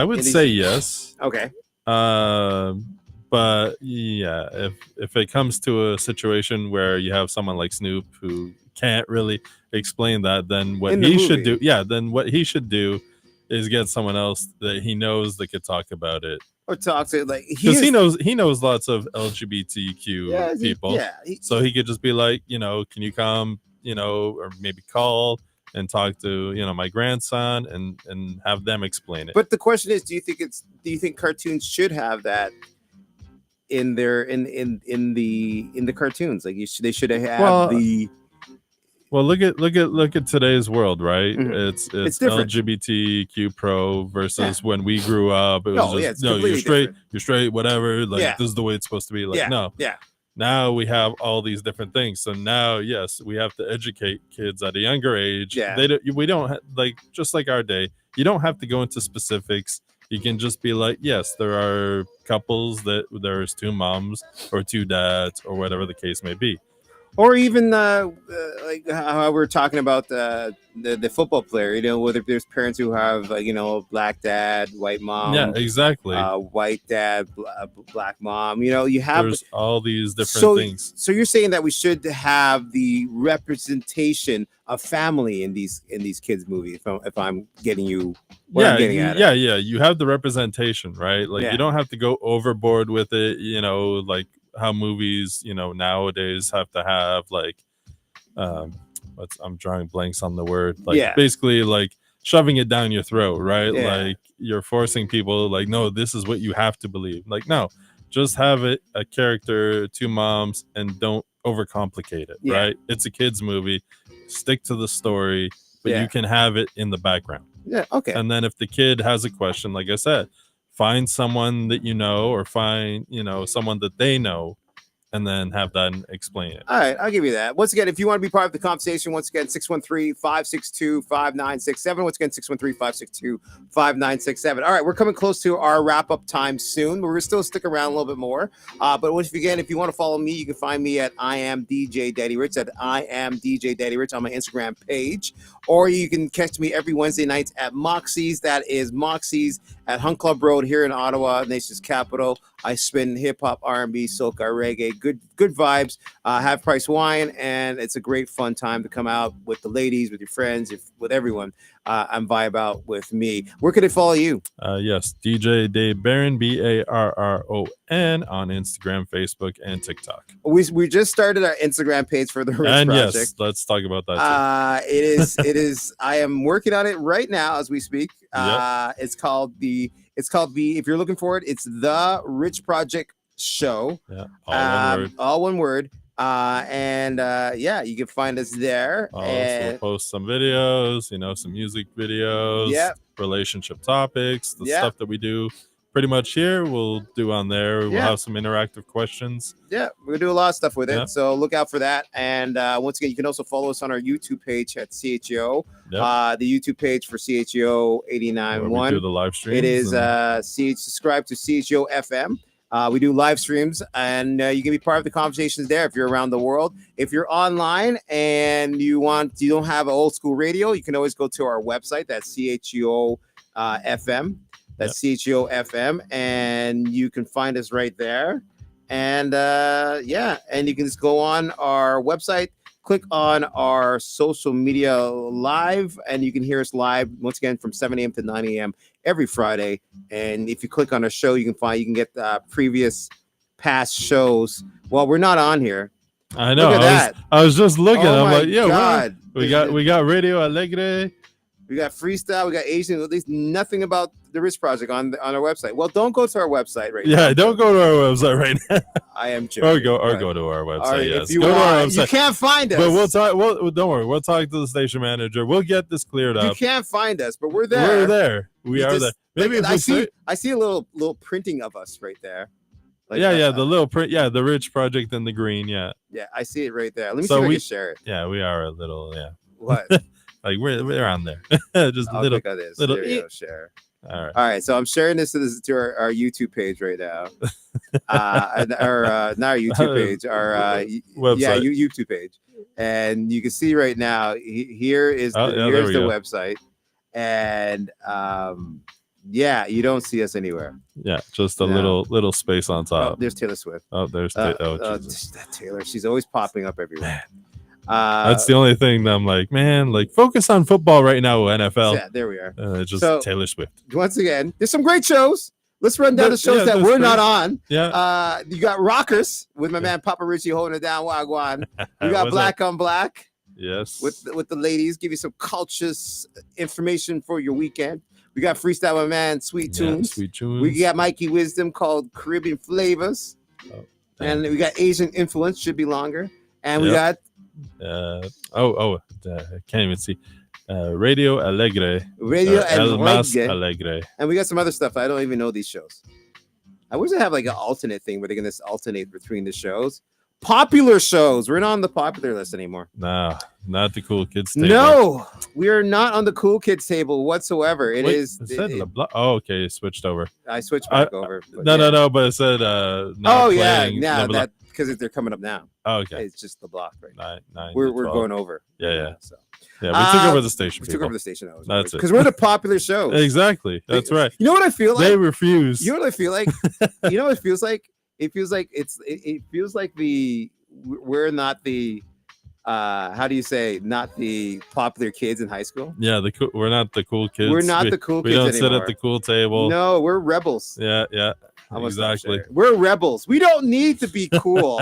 would say yes. Okay. But yeah, if it comes to a situation where you have someone like Snoop who can't really explain that, then what he should do is get someone else that he knows that could talk about it. Or talk to because he knows lots of LGBTQ people. So he could just be like, can you come, or maybe call and talk to, my grandson and have them explain it. But the question is, do you think cartoons should have that in their in the cartoons? Like they should have the. Well, look at today's world, right? Mm-hmm. It's LGBTQ pro versus when we grew up. It was you're straight, whatever. Like this is the way it's supposed to be. Like now we have all these different things. So now, yes, we have to educate kids at a younger age. We don't just like our day. You don't have to go into specifics. You can just be like, yes, there are couples that there's two moms or two dads or whatever the case may be. Or even like how we're talking about the football player, whether there's parents who have black dad, white mom, exactly, white dad, black mom. You have there's all these different things. So you're saying that we should have the representation of family in these kids' movies. If I'm getting you, I'm getting at it. Yeah. You have the representation, right? Like you don't have to go overboard with it. Like how movies nowadays have to have like I'm drawing blanks on the word, like basically like shoving it down your throat, right? Like you're forcing people like, no, this is what you have to believe. Like, no, just have it a character, two moms, and don't overcomplicate it, right? It's a kids movie, stick to the story, but you can have it in the background. Okay. And then if the kid has a question, like I said, find someone that or find someone that they know, and then have them explain it. All right, I'll give you that. Once again, if you want to be part of the conversation, once again, 613-562-5967. Once again, 613-562-5967. All right, we're coming close to our wrap-up time soon, but we're still stick around a little bit more. But once again, if you want to follow me, you can find me at I am DJ Daddy Rich, at I am DJ Daddy Rich on my Instagram page. Or you can catch me every Wednesday nights at Moxie's. That is Moxie's at Hunt Club Road here in Ottawa, nation's capital. I spin hip hop, R&B, soca, reggae, good vibes. Half price wine, and it's a great fun time to come out with the ladies, with your friends, with everyone. And vibe out with me. Where could they follow you? Yes, DJ Dave Barron, Barron on Instagram, Facebook, and TikTok. We just started our Instagram page for the Rich And Project. yes, let's talk about that too. It is. I am working on it right now as we speak. It's called the. If you're looking for it, it's the Rich Project Show. Yeah, all one word. You can find us there. We'll post some videos, some music videos, relationship topics, the stuff that we do pretty much here, we'll do on there. We'll have some interactive questions. Yeah, we'll do a lot of stuff with it. So look out for that. And once again, you can also follow us on our YouTube page at CHUO. The YouTube page for CHUO891. We do the live streams. It is subscribe to CHUO891FM. We do live streams, and you can be part of the conversations there if you're around the world. If you're online and you don't have an old school radio, you can always go to our website. That's CHUO FM. That's CHUO FM, and you can find us right there. And and you can just go on our website, click on our social media live, and you can hear us live once again from 7 a.m. to 9 a.m. every Friday. And if you click on our show, you can get previous past shows. Well, we're not on here. I know. I was just looking. I'm like, God. we got Radio Alegre. We got freestyle. We got Asian. At least nothing about the Rich Project on our website. Well, don't go to our website right now. Yeah, don't go to our website right now. I am joking. Go to our website. Right, yes, go to our website. You can't find us. But we'll talk. Well, don't worry. We'll talk to the station manager. We'll get this cleared up. You can't find us, but we're there. We're there. We are there. Maybe I see a little printing of us right there. Like the little print. Yeah, the Rich Project in the green. Yeah. Yeah, I see it right there. Let me see if I can share it. Yeah, we are a little. Yeah. What? Like we're on there. Just I'll little. Click on this. Little. There we go, share. All right. So I'm sharing this to our YouTube page right now. Not our YouTube page. Our website. YouTube page. And you can see right now. Here's the website. And you don't see us anywhere. Yeah, just a little space on top. Oh, there's Taylor Swift. Oh, there's that Taylor. She's always popping up everywhere. That's the only thing that I'm like, man, like focus on football right now, NFL. Yeah, there we are. Taylor Swift. Once again, there's some great shows. Let's run down the shows that we're not on. Yeah. You got Rockers with my man Papa Richie holding it down. Wagwan. We got Black on Black. Yes. With the ladies, give you some cultures information for your weekend. We got Freestyle with my man Sweet Tunes. Sweet Tunes. We got Mikey Wisdom called Caribbean Flavors. And we got Asian Influence, should be longer. And we got I can't even see. Radio Alegre. El Más Alegre. And we got some other stuff. I don't even know these shows. I wish they have like an alternate thing where they can just alternate between the shows. Popular shows. We're not on the popular list anymore. Nah, not the cool kids table. No, we are not on the cool kids table whatsoever. Oh, okay, it switched over. I switched back over. No, but it said because they're coming up now. Oh, okay. It's just the block right now. Nine we're going over. Yeah. So we took over the station. We took over the station. That's it. Because we're the popular shows. Exactly. That's right. You know what I feel like? They refuse. You know what I feel like? You know what it feels like? It feels like we're not the how do you say, not the popular kids in high school. Yeah, we're not the cool kids. We're not the cool kids anymore. We don't anymore. sit at the cool table. No, we're rebels. Yeah. Exactly. We're rebels. We don't need to be cool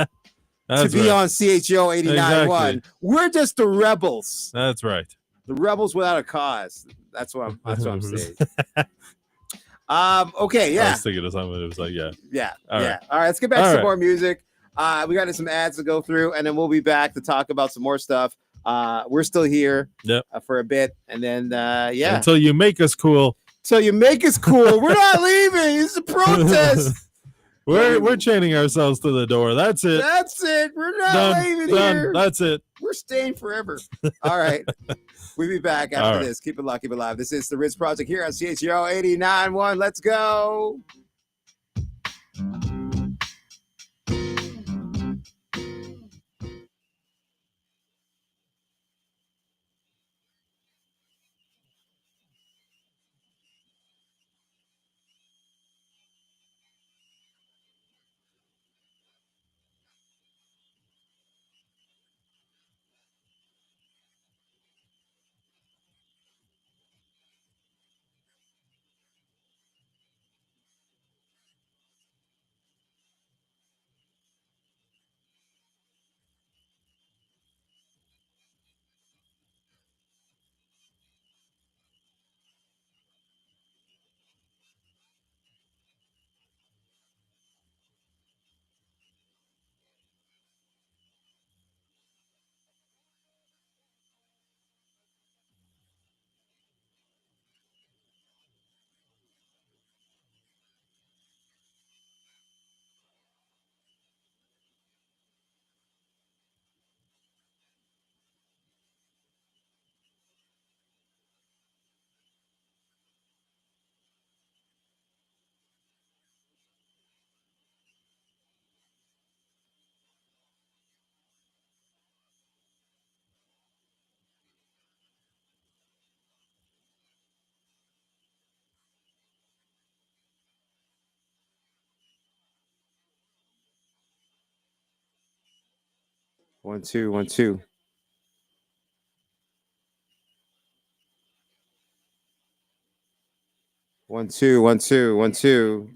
to be on CHO 89.1. Exactly. We're just the rebels. That's right. The rebels without a cause. That's what I'm saying. Okay, yeah. I was thinking of something. It was like, yeah. All right. All right, let's get back to some more music. We got some ads to go through, and then we'll be back to talk about some more stuff. We're still here for a bit, and then until you make us cool. So you make us cool. We're not leaving. It's a protest. We're chaining ourselves to the door. That's it. That's it. We're not leaving here. That's it. We're staying forever. All right. We'll be back after this. Keep it locked, keep it live. This is the Rich Project here on CHO 89.1. Let's go. 1 2 1 2. One, two, 1 2 1 2.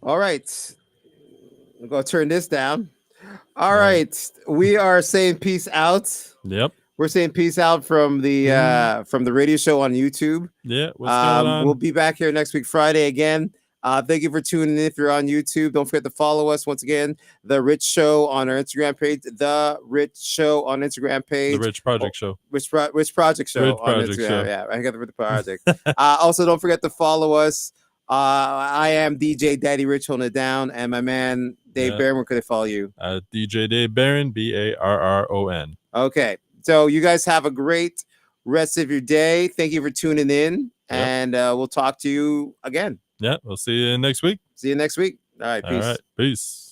All right. I'm going to turn this down. All right. We are saying peace out. Yep. We're saying peace out from the radio show on YouTube. Yeah. What's going on? We'll be back here next week, Friday again. Thank you for tuning in. If you're on YouTube, don't forget to follow us once again. The Rich Show on our Instagram page. The Rich Show on Instagram page. The Rich Project Show. Rich Project Show. Rich on Project Instagram. Show. Yeah, I got the project. Also, don't forget to follow us. I am DJ Daddy Rich holding it down, and my man Dave Barron. Where could they follow you? DJ Dave Barron, Barron. Okay, so you guys have a great rest of your day. Thank you for tuning in, and we'll talk to you again. Yeah, we'll see you next week. See you next week. All right, peace. All right, peace.